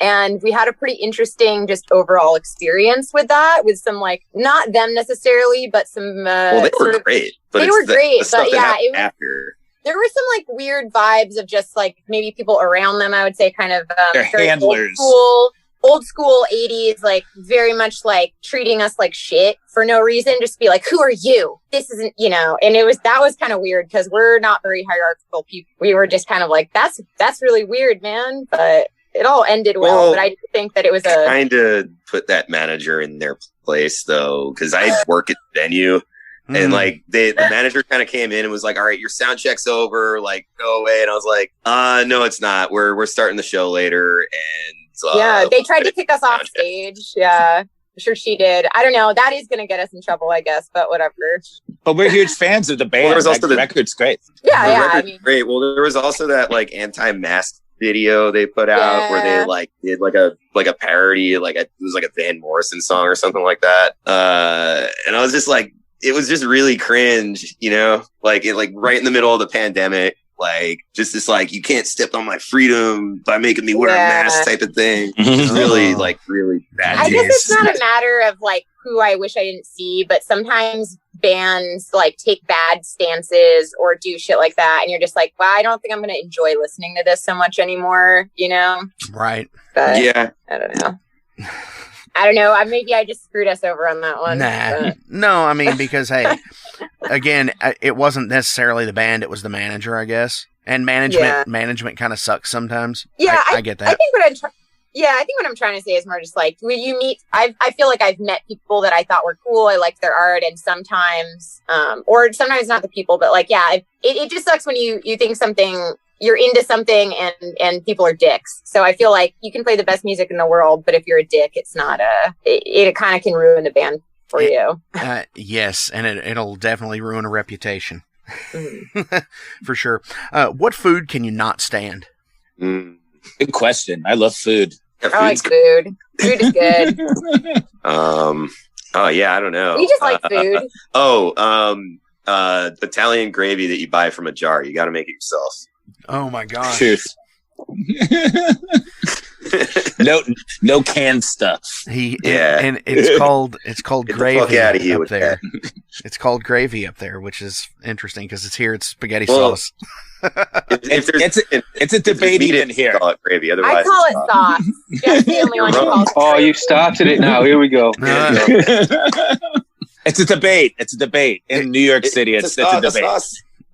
and we had a pretty interesting just overall experience with that. With some like not them necessarily, but some.
Well, they were great. But
they were great, but yeah,
after.
There were some like weird vibes of just like maybe people around them. I would say kind of
their handlers.
Old school 80s, like very much like treating us like shit for no reason. Just be like, who are you? This isn't, and that was kind of weird because we're not very hierarchical people. We were just kind of like, that's really weird, man. But it all ended well. But I think that it was
kind of put that manager in their place though. Cause I work at the venue and like the manager kind of came in and was like, all right, your sound check's over. Like go away. And I was like, no, it's not. We're starting the show later. And
they tried to kick us off stage. Yeah, I'm sure she did. I don't know. That is going to get us in trouble, I guess, but whatever.
But we're huge fans of the band. Well, there was also the record's great.
Yeah,
great. Well, there was also that like anti-mask video they put out where they like did like a parody, like it was like a Van Morrison song or something like that. And I was just like, it was just really cringe, like it like right in the middle of the pandemic. Like just this like you can't step on my freedom by making me wear a mask type of thing. Really bad.
I guess it's not a matter of like who I wish I didn't see, but sometimes bands like take bad stances or do shit like that, and you're just like, well, I don't think I'm going to enjoy listening to this so much anymore,
Right.
But, yeah. I don't know. Maybe I just screwed us over on that one.
No, I mean, because, hey, again, it wasn't necessarily the band, it was the manager, I guess. And management kind of sucks sometimes.
Yeah,
I get that.
I think what I'm trying to say is more just like, when you meet, I feel like I've met people that I thought were cool. I liked their art. And sometimes, or sometimes not the people, but like, it just sucks when you think you're into something and people are dicks. So I feel like you can play the best music in the world, but if you're a dick, it's not it kind of can ruin the band for you.
Yes. And it'll definitely ruin a reputation for sure. What food can you not stand?
Good question. I love food.
I like food. Food is good.
Oh yeah. I don't know.
We just like food.
Italian gravy that you buy from a jar. You got to make it yourself.
Oh my gosh.
Truth. no canned stuff.
And it's called
Get
gravy
the fuck out of here
up there. It's called gravy up there, which is interesting because it's spaghetti
sauce.
It's a debate even here.
Call it gravy, otherwise
I call it sauce. That's the only one who calls it.
Oh, you started it now. Here we go.
It's a debate. In New York City. It's a debate.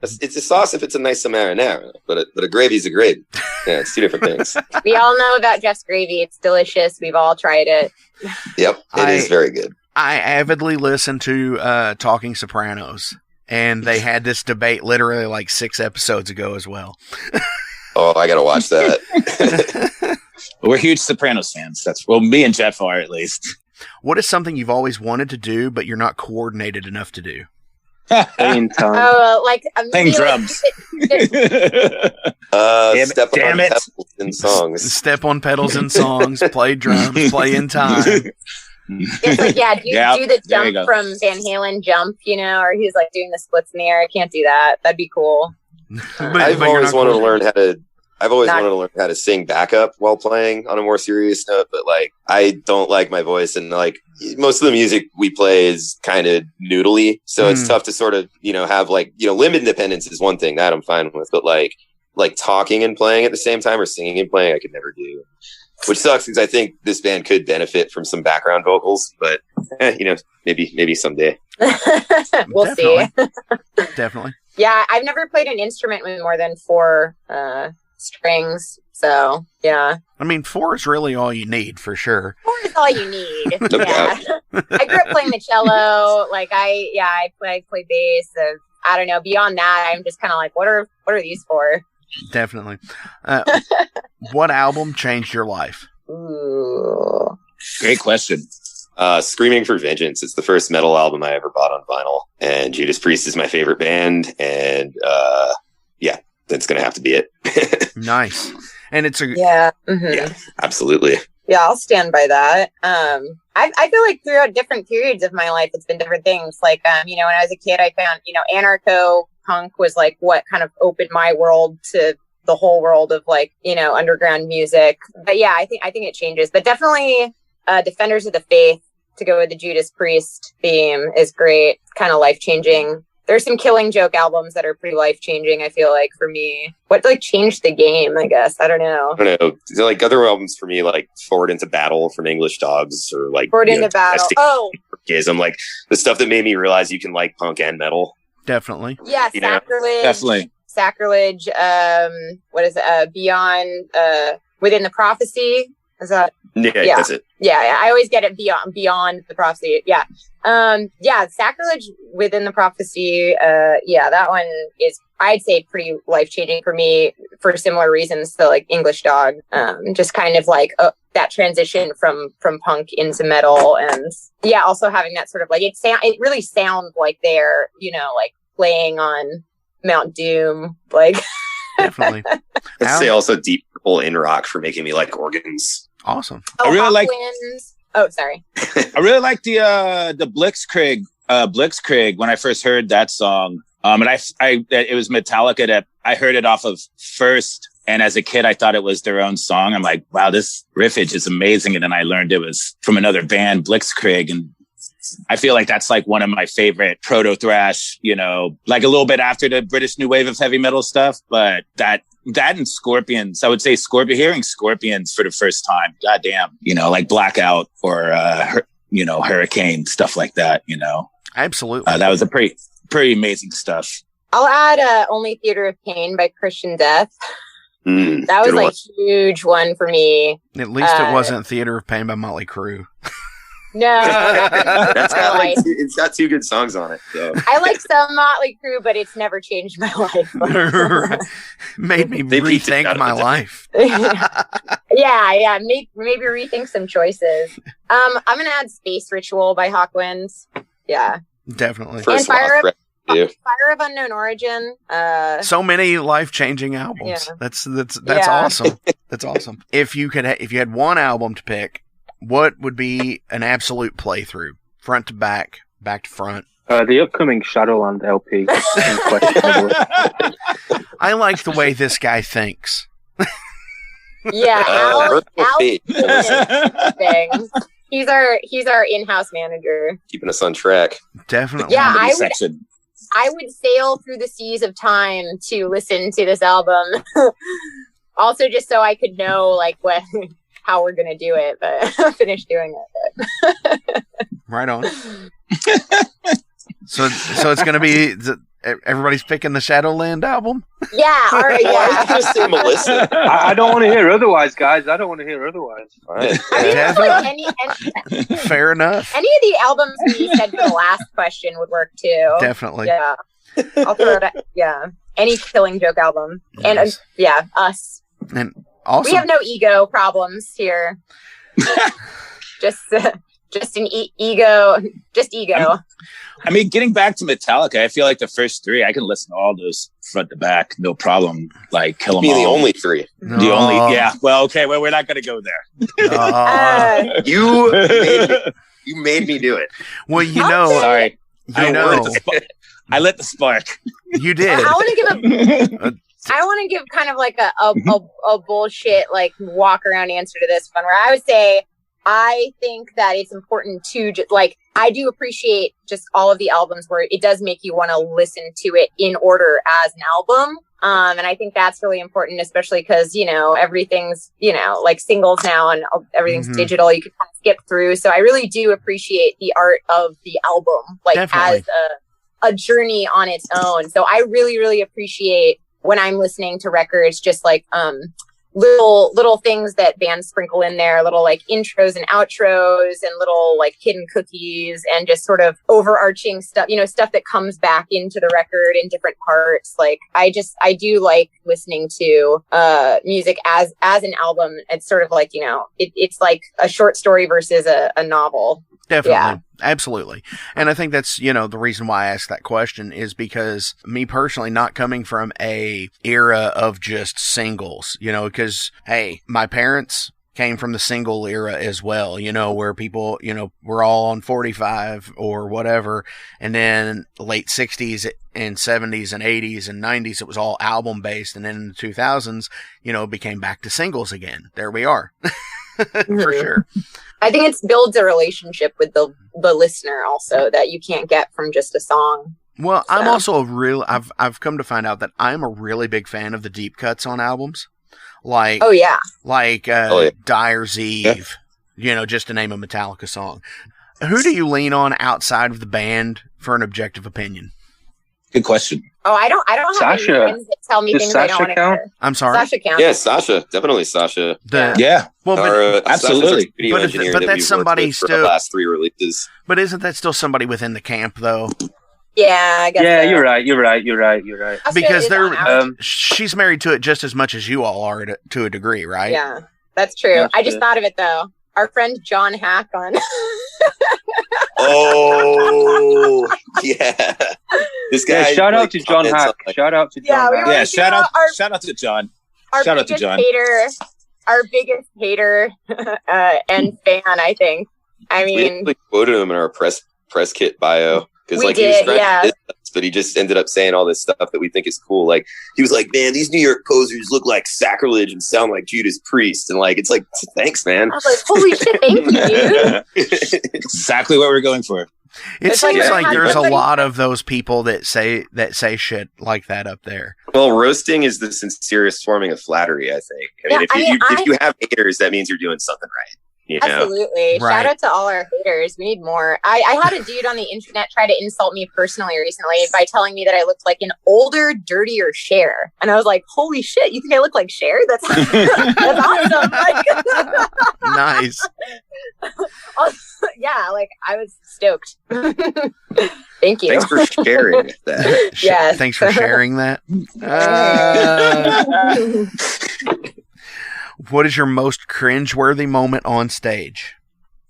It's a sauce if it's a nice marinara, but a gravy is a gravy. Yeah, it's two different things.
We all know about Jeff's gravy. It's delicious. We've all tried it.
Yep, it is very good.
I avidly listen to Talking Sopranos, and they had this debate literally like 6 episodes ago as well.
Oh, I gotta watch that.
We're huge Sopranos fans. Me and Jeff are, at least.
What is something you've always wanted to do, but you're not coordinated enough to do?
Playing
playing drums.
Step on pedals in songs.
Step on pedals in songs. Play drums. Play in time.
It's like, do the jump from Van Halen jump, or he's like doing the splits in the air. I can't do that. That'd be cool.
I've always wanted to learn how to. wanted to learn how to sing backup while playing on a more serious note, but like I don't like my voice, and like most of the music we play is kind of noodly, so it's tough to sort of have like limited independence is one thing that I'm fine with, but like talking and playing at the same time or singing and playing I could never do, which sucks because I think this band could benefit from some background vocals, but maybe someday.
We'll see.
Definitely.
Yeah, I've never played an instrument with more than 4 strings, so yeah.
I mean, 4 is really all you need for sure.
4 is all you need. Yeah. I grew up playing the cello. Like I play bass. So I don't know. Beyond that, I'm just kind of like, what are these for?
Definitely. What album changed your life?
Ooh.
Great question.
Screaming for Vengeance. It's the first metal album I ever bought on vinyl, and Judas Priest is my favorite band, and yeah, that's gonna have to be it.
Nice. And it's a
Yeah. Mm-hmm.
Yeah, absolutely.
Yeah, I'll stand by that. I feel like throughout different periods of my life, it's been different things. Like, when I was a kid, I found, anarcho punk was like what kind of opened my world to the whole world of like, underground music. But yeah, I think it changes. But definitely, Defenders of the Faith, to go with the Judas Priest theme, is great. Kind of life changing. There's some Killing Joke albums that are pretty life changing, I feel like, for me. What like changed the game, I guess. I don't know.
So, like other albums for me, like Forward into Battle from English Dogs, or like
Forward into Battle. Oh,
I'm like the stuff that made me realize you can like punk and metal.
Definitely.
Yeah, Sacrilege.
Definitely.
Sacrilege. What is it? Beyond Within the Prophecy. Is that?
Yeah, that's it.
Yeah, I always get it beyond the prophecy. Yeah. Sacrilege Within the Prophecy. That one is, I'd say, pretty life-changing for me for similar reasons to like English Dog. Just kind of like that transition from punk into metal, and yeah, also having that sort of like it really sounds like they're, like playing on Mount Doom, like.
Definitely.
Let's say also Deep Purple in rock for making me like organs.
Awesome.
Oh,
I really like.
Oh, sorry.
I really like the Blitzkrieg when I first heard that song. And it was Metallica that I heard it off of first. And as a kid, I thought it was their own song. I'm like, wow, this riffage is amazing. And then I learned it was from another band, Blitzkrieg. And I feel like that's like one of my favorite proto thrash, like a little bit after the British new wave of heavy metal stuff. But that and Scorpions, I would say hearing Scorpions for the first time, goddamn, like Blackout or, Hurricane, stuff like that,
Absolutely.
That was a pretty amazing stuff.
I'll add Only Theater of Pain by Christian Death. That was like a huge one for me.
At least it wasn't Theater of Pain by Motley Crue.
No,
that's got it's got 2 good songs on it. So.
I like some Motley Crue, but it's never changed my life.
Made me rethink my life.
Yeah, maybe rethink some choices. I'm gonna add Space Ritual by Hawkwinds. Yeah,
definitely.
And Fire of Unknown Origin.
So many life-changing albums.
Yeah.
That's awesome. That's awesome. If you had one album to pick, what would be an absolute playthrough, front to back, back to front?
The upcoming Shadowland LP.
I like the way this guy thinks.
Yeah, Al things. He's our in-house manager,
keeping us on track.
Definitely.
Yeah, I would sail through the seas of time to listen to this album. Also, just so I could know like how we're gonna do it, but finish doing it.
Right on. So it's gonna be everybody's picking the Shadowland album.
Yeah, all right. Yeah.
Just say Melissa.
I don't want to hear otherwise, guys. I don't want to hear otherwise.
Right.
I mean, like
fair enough.
Any of the albums we said for the last question would work too.
Definitely.
Yeah. I'll throw it. Yeah. Any Killing Joke album,
nice.
And us.
And awesome.
We have no ego problems here. just an ego. Just ego.
I mean, getting back to Metallica, I feel like the first 3, I can listen to all those front to back, no problem. Like, kill them all.
The only 3.
The only, yeah. Well, okay, well, we're not going to go there.
You made me do it.
Well,
sorry. I lit the spark.
You did.
I want to give kind of like a bullshit like walk around answer to this one, where I would say I think that it's important to just like, I do appreciate just all of the albums where it does make you want to listen to it in order as an album. And I think that's really important, especially because, everything's, like singles now and everything's digital. You can kind of skip through. So I really do appreciate the art of the album, like
Definitely.
As a journey on its own. So I really, really appreciate when I'm listening to records, just like, little things that bands sprinkle in there, little like intros and outros and little like hidden cookies and just sort of overarching stuff, stuff that comes back into the record in different parts. Like I do like listening to music as an album. It's sort of like, it's like a short story versus a novel.
Definitely.
Yeah.
Absolutely. And I think that's, the reason why I asked that question is because me personally, not coming from a era of just singles, because, hey, my parents came from the single era as well, where people, were all on 45 or whatever. And then late 60s and 70s and 80s and 90s, it was all album based. And then in the 2000s, it became back to singles again. There we are. For sure.
I think it builds a relationship with the listener also that you can't get from just a song.
Well, I'm also I've come to find out that I'm a really big fan of the deep cuts on albums. Like, Dyer's Eve, just to name a Metallica song. Who do you lean on outside of the band for an objective opinion?
Good question.
Oh, I don't have
Sasha.
any friends that tell me
Does
things I don't
Sasha
want to
count?
hear.
I'm sorry?
Sasha counts.
Yeah, Sasha. Definitely Sasha.
Yeah.
Well, but,
absolutely.
But that's somebody
for
still.
the last 3 releases.
But isn't that still somebody within the camp, though?
Yeah, I guess.
Yeah,
so.
you're right.
Sasha
Because
is on average.
she's married to it just as much as you all are to a degree, right?
Yeah, that's true.
That's
I just
true.
thought of it though. Our friend John Hack on.
Oh, yeah. This guy.
Yeah, shout out to John Hack. Shout out to John Hack.
Yeah, shout out to John.
Our
Shout out to
biggest
John.
our biggest hater and fan, I think. I
We
mean,
actually quoted him in our press kit bio because
We
he was
did,
trying
yeah.
to diss us, but he just ended up saying all this stuff that we think is cool. Like he was like, "Man, these New York posers look like sacrilege and sound like Judas Priest," and like it's like, thanks, man.
I was like, holy shit, thank you, dude.
Exactly what we're going for.
It
It's like
seems
every
like
time
there's a
somebody-
lot of those people that say shit like that up there.
Well, roasting is the sincerest forming of flattery, I think. I mean, if you have haters, that means you're doing something right.
Absolutely.
Right.
Shout out to all our haters. We need more. I had a dude on the internet try to insult me personally recently by telling me that I looked like an older, dirtier Cher. And I was like, holy shit, you think I look like Cher? That's awesome. Like,
Nice.
yeah, like I was stoked. Thank you.
Thanks for sharing that.
Yes.
Thanks for sharing that. What is your most cringeworthy moment on stage?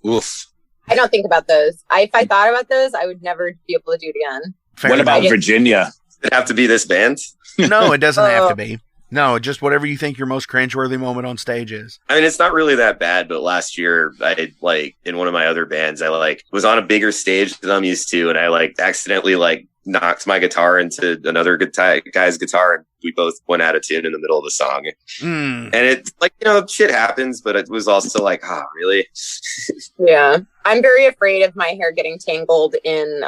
Oof.
I don't think about those. If I thought about those, I would never be able to do it again.
Fair
What
enough.
about Virginia?
Does it have to be this band?
No, it doesn't have to be. No, just whatever you think your most cringeworthy moment on stage is.
I mean, it's not really that bad, but last year I in one of my other bands, I was on a bigger stage than I'm used to, and I accidentally knocked my guitar into another guy's guitar, and we both went out of tune in the middle of the song. And it's shit happens, but it was also like, really?
Yeah. I'm very afraid of my hair getting tangled in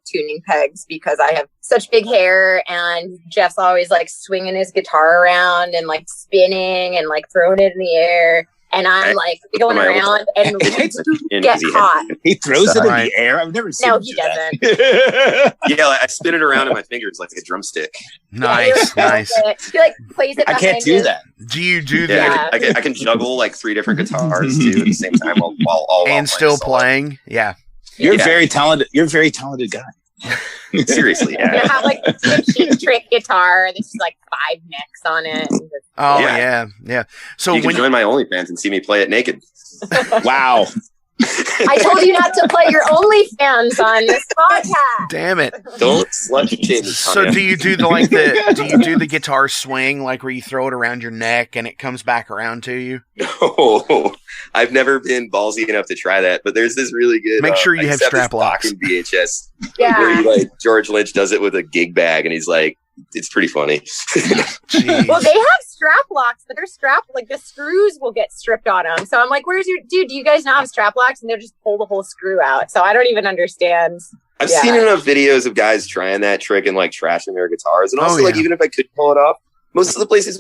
tuning pegs because I have such big hair, and Jeff's always swinging his guitar around and spinning and throwing it in the air. And I'm going around and get hot.
He throws it in the air. I've never seen him
he
do that.
doesn't.
Yeah, I spin it around in my fingers like a drumstick.
Nice, nice.
He plays it.
I can't do that.
Do you do
Yeah,
that?
I can juggle 3 different guitars too at the same time while all
And still playing? Yeah.
You're very talented. You're a very talented guy.
Seriously,
I
yeah.
have a cheap trick guitar that's 5 necks on it.
Oh
Yeah.
yeah. So
You can join my OnlyFans and see me play it naked.
Wow.
I told you not to play your OnlyFans on this podcast.
damn it.
Don't slut shame me,
So
Tanya.
do you do the guitar swing where you throw it around your neck and it comes back around to you?
No, I've never been ballsy enough to try that, but there's this really good.
Make sure you have strap locks.
In VHS,
Yeah.
where George Lynch does it with a gig bag, and he's like, it's pretty funny.
Jeez.
Well, they have strap locks, but they're strap the screws will get stripped on them. So I'm like, where's your dude? Do you guys not have strap locks? And they'll just pull the whole screw out. So I don't even understand.
I've seen enough videos of guys trying that trick and trashing their guitars, and also even if I could pull it off, most of the places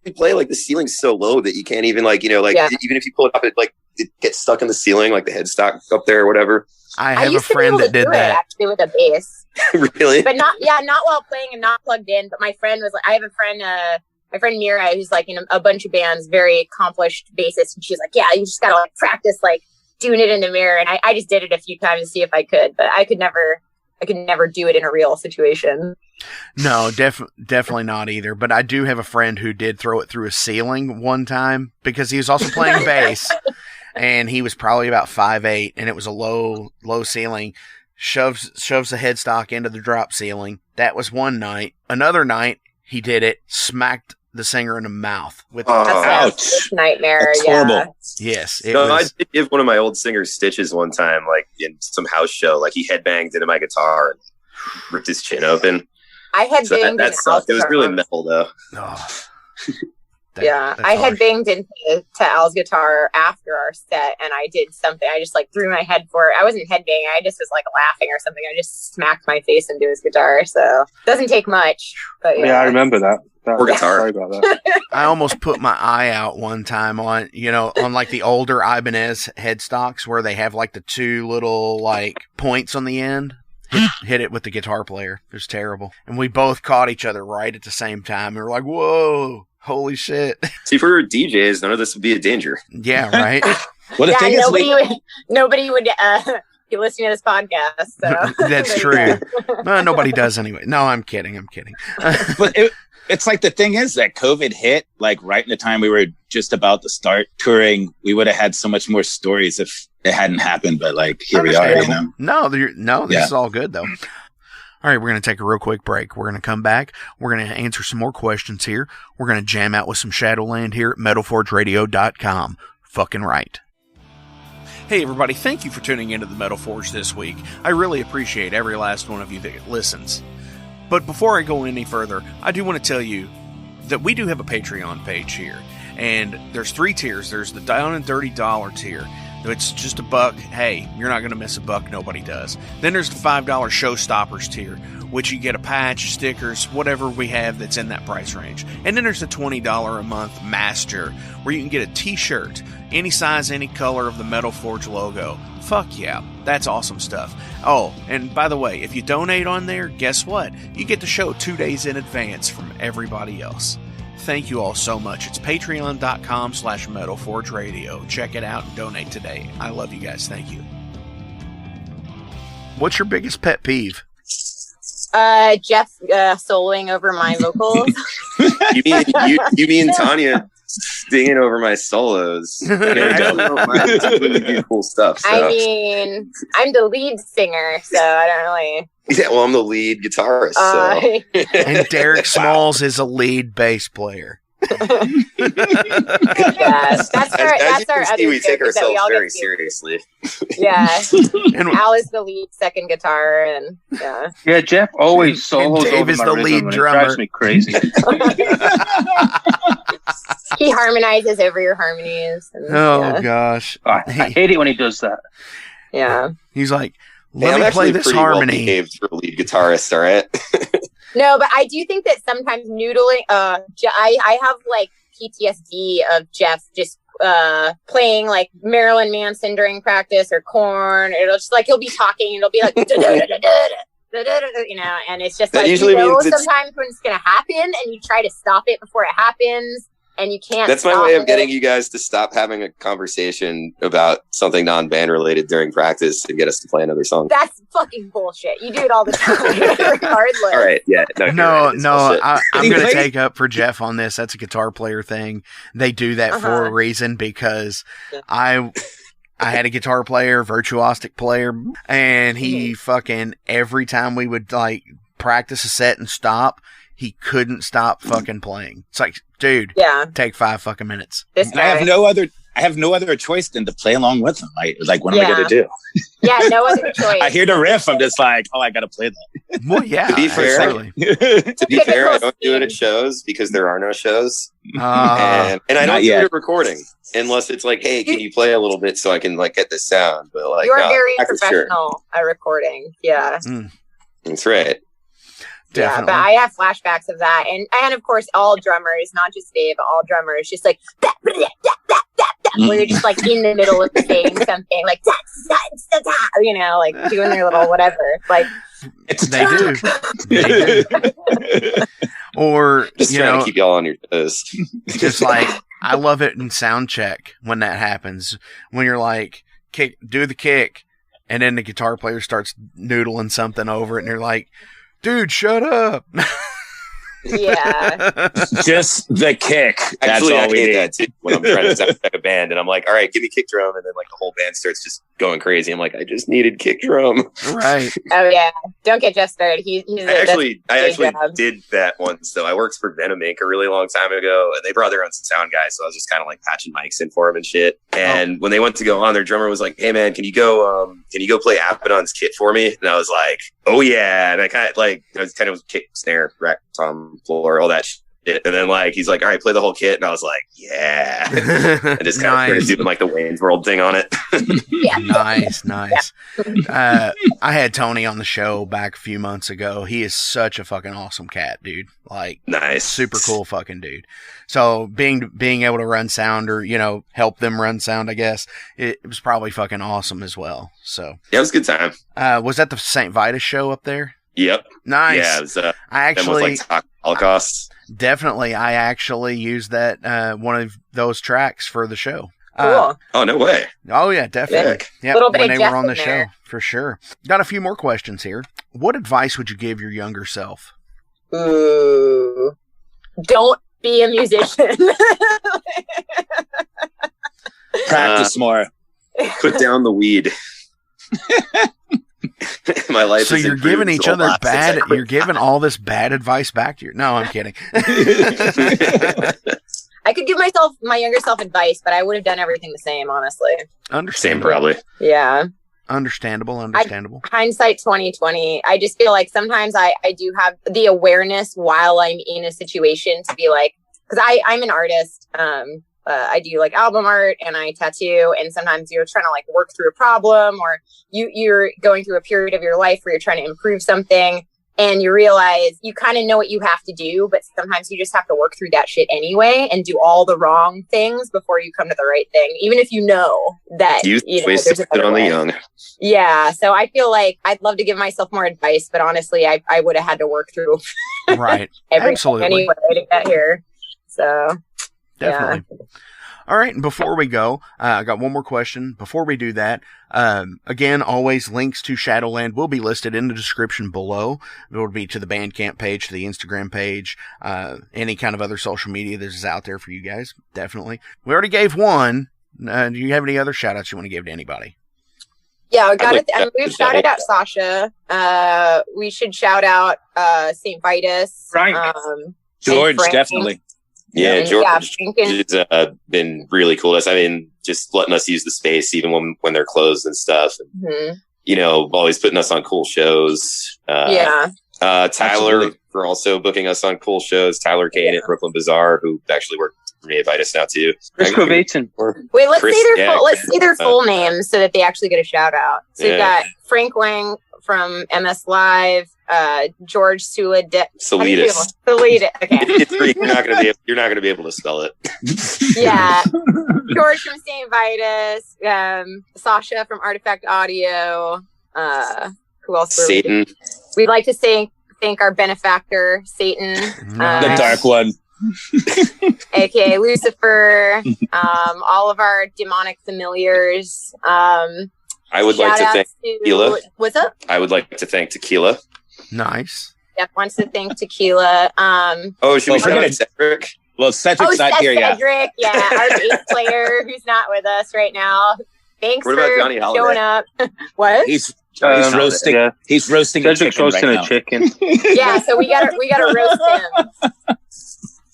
we play, the ceiling's so low that you can't even even if you pull it up, it gets stuck in the ceiling, the headstock up there or whatever.
I have a
used to be
friend
able
that
to
did
do
that.
it, actually with a bass.
Really?
But not while playing and not plugged in. But my friend was I have a friend, my friend Mira, who's in a bunch of bands, very accomplished bassist, and she's like, yeah, you just gotta practice doing it in the mirror. And I just did it a few times to see if I could, but I could never do it in a real situation.
No, definitely not either. But I do have a friend who did throw it through a ceiling one time because he was also playing bass. and he was probably about 5'8", and it was a low ceiling. Shoves the headstock into the drop ceiling. That was one night. Another night, he did it, smacked the singer in the mouth with
ouch, nightmare.
That's
yeah,
horrible.
Yes,
I did give one of my old singers stitches one time, like in some house show. Like he headbanged into my guitar and ripped his chin open.
I had banged
that sucked. It was really metal though.
Oh.
I had banged into Al's guitar after our set, and I did something. I just like threw my head for it. I wasn't headbanging. I just was like laughing or something. I just smacked my face into his guitar. So it doesn't take much. But
yeah, I remember that.
Or guitar.
Sorry about that.
I almost put my eye out one time on like the older Ibanez headstocks where they have like the two little like points on the end. Hit it with the guitar player. It was terrible. And we both caught each other right at the same time. We were like, whoa, holy shit.
See, for DJs, none of this would be a danger.
Yeah, right?
Well, the thing
nobody would be listening to this podcast. So.
That's true. Nobody does anyway. No, I'm kidding.
But it's like the thing is that COVID hit like right in the time we were just about to start touring. We would have had so much more stories if it hadn't happened. But like here we are,
No, this is all good though. All right, we're going to take a real quick break. We're going to come back. We're going to answer some more questions here. We're going to jam out with some Shadowland here at MetalForgeRadio.com. Fucking right. Hey everybody, thank you for tuning into the Metal Forge this week. I really appreciate every last one of you that listens. But before I go any further, I do want to tell you that we do have a Patreon page here. And there's 3 tiers. There's the down and dirty dollar tier. It's just $1. Hey, you're not going to miss $1. Nobody does. Then there's the $5 Showstoppers tier, which you get a patch, stickers, whatever we have that's in that price range. And then there's the $20 a month Master, where you can get a t-shirt, any size, any color of the Metal Forge logo. Fuck yeah, that's awesome stuff. Oh, and by the way, if you donate on there, guess what? You get the show 2 days in advance from everybody else. Thank you all so much. It's patreon.com/MetalForgeRadio. Check it out and donate today. I love you guys. Thank you. What's your biggest pet peeve?
Jeff soloing over my vocals.
you mean Tanya singing over my solos? Really do cool stuff. So.
I mean, I'm the lead singer, so I don't really.
Yeah, well, I'm the lead guitarist.
And Derek Smalls is a lead bass player.
That's our other
we take
joke,
ourselves very seriously.
Yeah. And Al is the lead second guitar, and
yeah, Jeff always solos
Dave
over
is
my
the
rhythm,
lead
and
drummer.
It drives me crazy.
He harmonizes over your harmonies. And,
gosh,
I hate it when he does that.
Yeah,
he's like, let me play this harmony.
Well behaved for a lead guitarist, all right.
No, but I do think that sometimes noodling. I have like PTSD of Jeff just playing like Marilyn Manson during practice or Korn. It'll just like he'll be talking and it'll be like, and it's just that like usually sometimes when it's gonna happen and you try to stop it before it happens. And you can't.
That's my way of getting you guys to stop having a conversation about something non-band related during practice and get us to play another song.
That's fucking bullshit. You do it all the time, regardless.
All right, yeah,
no. I'm going to take up for Jeff on this. That's a guitar player thing. They do that for a reason because I had a guitar player, virtuosic player, and he fucking every time we would like practice a set and stop. He couldn't stop fucking playing. It's like, dude, take 5 fucking minutes.
I have no other choice than to play along with him. Like, what am I going to do?
Yeah, no other choice.
I hear the riff. I'm just like, I got to play that.
Well, yeah.
To be fair, I don't do it at shows because there are no shows, and I don't do it at recording unless it's like, hey, can you play a little bit so I can like get the sound? But like,
you're very professional at recording. Yeah,
that's right.
Definitely.
Yeah, but I have flashbacks of that, and of course, all drummers, not just Dave, all drummers, just like where you're just like in the middle of saying something, like like doing their little whatever. Like
they do. Or
just trying to keep y'all on your toes.
Just like I love it in sound check when that happens. When you're like, do the kick, and then the guitar player starts noodling something over it, and you're like, dude, shut up.
Yeah.
Just the kick. That's
Actually,
all
I
we
hate
need.
that too when I'm trying to sound like a band and I'm like, all right, give me kick drum. And then like the whole band starts just going crazy. I'm like, I just needed kick drum.
Right.
Oh yeah. Don't get Jeff started.
I actually did that once. So I worked for Venom Inc. a really long time ago, and they brought their own sound guy. So I was just kind of like patching mics in for him and shit. And when they went to go on, their drummer was like, "Hey man, can you go play Abaddon's Kit for me?" And I was like, "Oh yeah." And I kind of kick, snare, rack, tom, floor, all that shit. And then like he's like, "All right, play the whole kit," and I was like, "Yeah," and just kind of started doing like the Wayne's World thing on it.
Yeah.
Nice. I had Tony on the show back a few months ago. He is such a fucking awesome cat, dude. Like,
nice,
super cool fucking dude. So being able to run sound or help them run sound, I guess it was probably fucking awesome as well. So
yeah, it was a good time.
Was that the St. Vitus show up there?
Yep.
Nice.
Yeah, it was.
I actually
was like Holocaust.
Definitely, I actually used that one of those tracks for the show.
Cool.
Oh, no way.
Oh yeah, definitely. Yeah,
little bit
when
of
they
Jeff
were on the
in
show,
there.
for sure. Got a few more questions here. What advice would you give your younger self?
Ooh. Don't be a musician.
Practice more.
Put down the weed. My life.
So you're giving each other bad. You're giving all this bad advice back to you. No, I'm kidding.
I could give my younger self advice, but I would have done everything the same, honestly.
Understandable.
Same, probably.
Yeah.
Understandable.
Hindsight 2020. I just feel like sometimes I do have the awareness while I'm in a situation to be like, because I'm an artist. I do like album art and I tattoo, and sometimes you're trying to like work through a problem, or you're going through a period of your life where you're trying to improve something, and you realize you kind of know what you have to do, but sometimes you just have to work through that shit anyway and do all the wrong things before you come to the right thing, even if you know that
Youth
there's a better
on
way.
the young.
Yeah, so I feel like I'd love to give myself more advice, but honestly, I would have had to work through
Right.
everything
Absolutely.
anyway to get here. So
definitely. Yeah. All right, and before we go, I got one more question. Before we do that, again, always links to Shadowland will be listed in the description below. It will be to the Bandcamp page, to the Instagram page, any kind of other social media that is out there for you guys. Definitely. We already gave one. Do you have any other shout-outs you want to give to anybody?
Yeah, we've shouted out Sasha. We should shout out St. Vitus.
Frank.
George,
Frank.
Definitely.
Yeah, George
has
been really cool. I mean, just letting us use the space even when they're closed and stuff. And, always putting us on cool shows.
Yeah.
Tyler
Absolutely.
for also booking us on cool shows. Tyler Kane at Brooklyn Bazaar, who actually worked for me at Vitus now too.
Chris Kovacic.
Wait, let's say their full names so that they actually get a shout out. So we've got Frank Wang from MS Live, George Sulidis. Okay.
You're not gonna be able to spell it.
Yeah. George from St. Vitus, Sasha from Artifact Audio. Who else?
Satan.
We'd like to thank our benefactor, Satan.
The dark one.
aka Lucifer. All of our demonic familiars.
I would like to thank Tequila.
What's up?
I would like to thank Tequila.
Nice.
Jeff wants to thank Tequila.
Should we shout out Cedric?
Well, Cedric's not here yet.
Cedric, our bass player who's not with us right now. Thanks
what
for
about Johnny Holiday?
showing up. What?
He's roasting. Yeah. He's roasting
Cedric's roasting
right
a chicken.
Yeah, so we gotta roast him.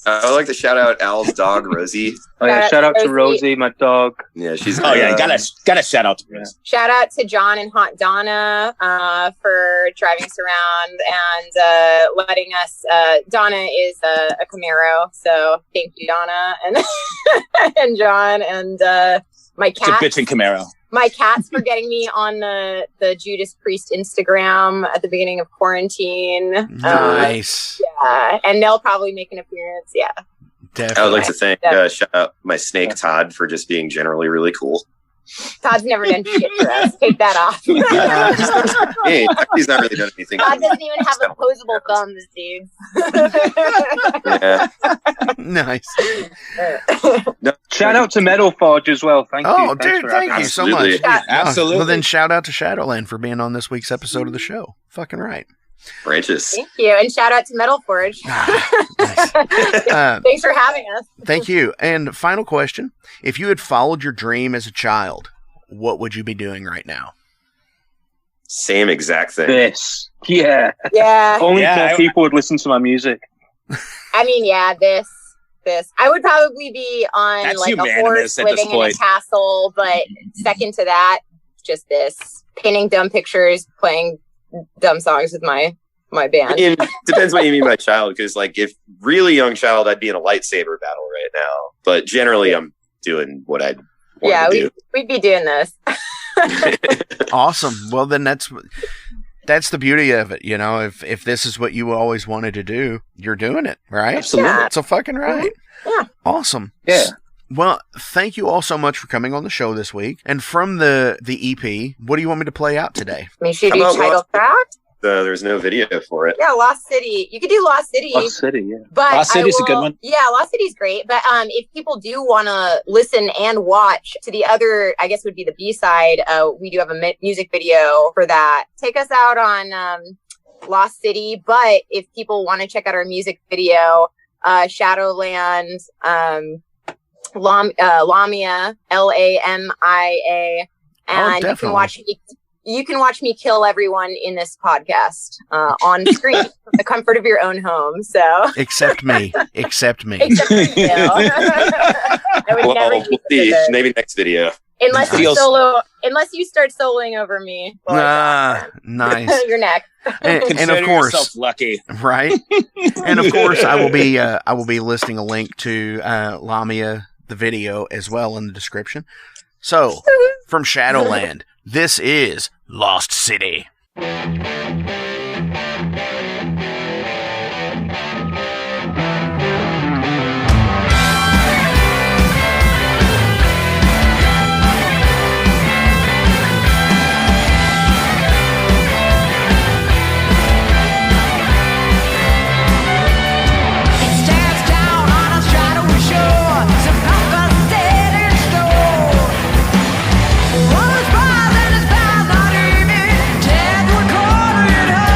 I would like to shout out Al's dog, Rosie.
Oh yeah, shout out to Rosie, my dog.
Yeah, she's.
Gotta shout out to her.
Shout out to John and Hot Donna for driving us around and letting us. Donna is a Camaro, so thank you, Donna and and John and my cat.
It's a bitchin' Camaro.
My cats for getting me on the Judas Priest Instagram at the beginning of quarantine.
Nice.
Yeah, and they'll probably make an appearance. Yeah.
Definitely.
I would like to thank shout out my snake Todd for just being generally really cool.
Todd's never done shit for us. Take that off.
Hey, he's not really done anything.
Todd doesn't even have opposable thumbs, dude.
Yeah.
Nice.
Shout out to Metal Forge as well. Thank you.
Dude, thank you so much.
Absolutely.
Absolutely.
Well, then shout out to Shadowland for being on this week's episode of the show. Fucking right.
Righteous.
Thank you. And shout out to Metal Forge.
Nice.
Thanks for having us.
Thank you. And final question. If you had followed your dream as a child, what would you be doing right now?
Same exact thing.
This. Yeah.
Yeah.
Only more people would listen to my music.
I mean, yeah, this. I would probably be on
That's
like a
unanimous
horse
at this
living in a
point.
castle, but second to that, just this. Painting dumb pictures, playing dumb songs with my band.
It depends what you mean by child, because like if really young child, I'd be in a lightsaber battle right now. But generally, I'm doing what I'd want to do.
We'd be doing this.
Awesome. Well, then that's the beauty of it. You know, if this is what you always wanted to do, you're doing it, right?
Absolutely.
Yeah.
So fucking right.
Yeah.
Awesome.
Yeah.
Well, thank you all so much for coming on the show this week. And from the EP, what do you want me to play out today?
I mean, should
How
you
about
title track?
There's no video for it.
Yeah, Lost City. You could do Lost City.
Lost City, yeah.
But
Lost City's a good one.
Yeah, Lost City's great. But if people do want to listen and watch to the other, I guess would be the B-side, we do have a music video for that. Take us out on Lost City. But if people want to check out our music video, Shadowland, Lamia, Lamia, and you can watch me kill everyone in this podcast on screen from the comfort of your own home. So
Except me. Except me.
except for you. I would never do this.
Maybe next video.
Unless you
Feels-
unless you start soloing over me.
Nice.
Your neck.
And
Consider
of course,
yourself lucky.
right? And of course, I will be listing a link to Lamia, the video, as well in the description. So, from Shadowland, this is Lost City.
Dead, we're calling it home.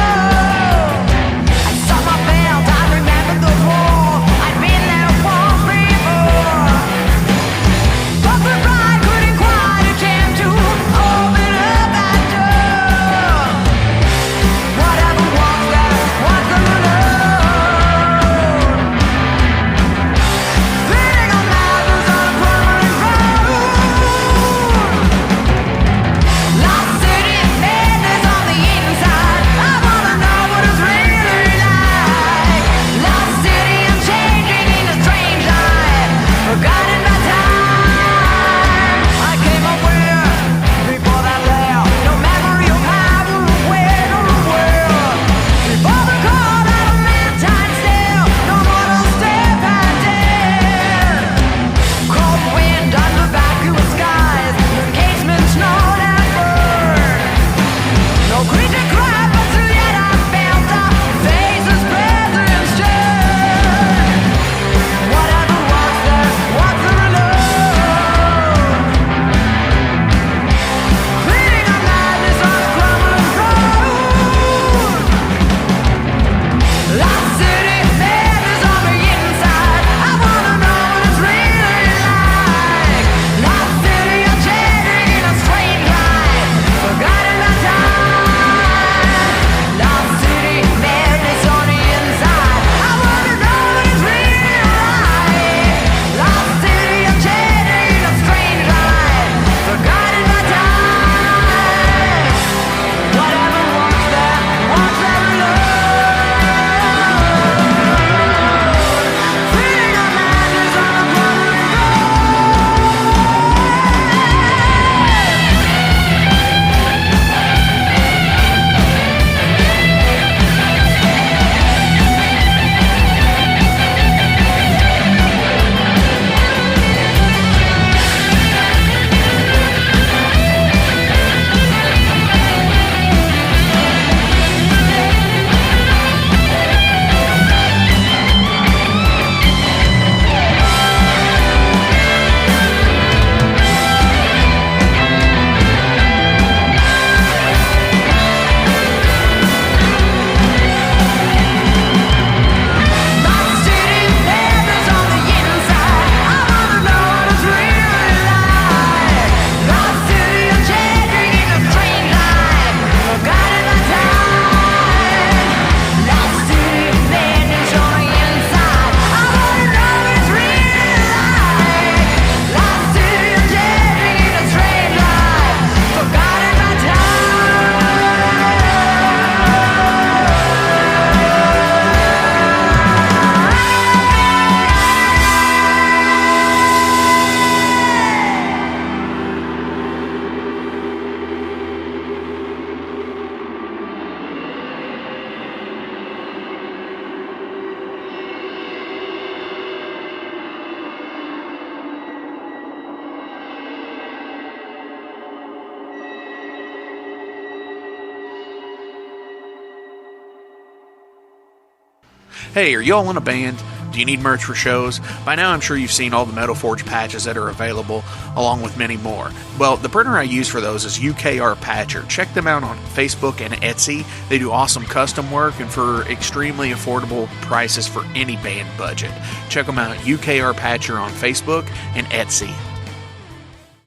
Hey, are y'all in a band? Do you need merch for shows? By now I'm sure you've seen all the Metal Forge patches that are available, along with many more. Well, the printer I use for those is UKR Patcher. Check them out on Facebook and Etsy. They do awesome custom work and for extremely affordable prices for any band budget. Check them out at UKR Patcher on Facebook and Etsy.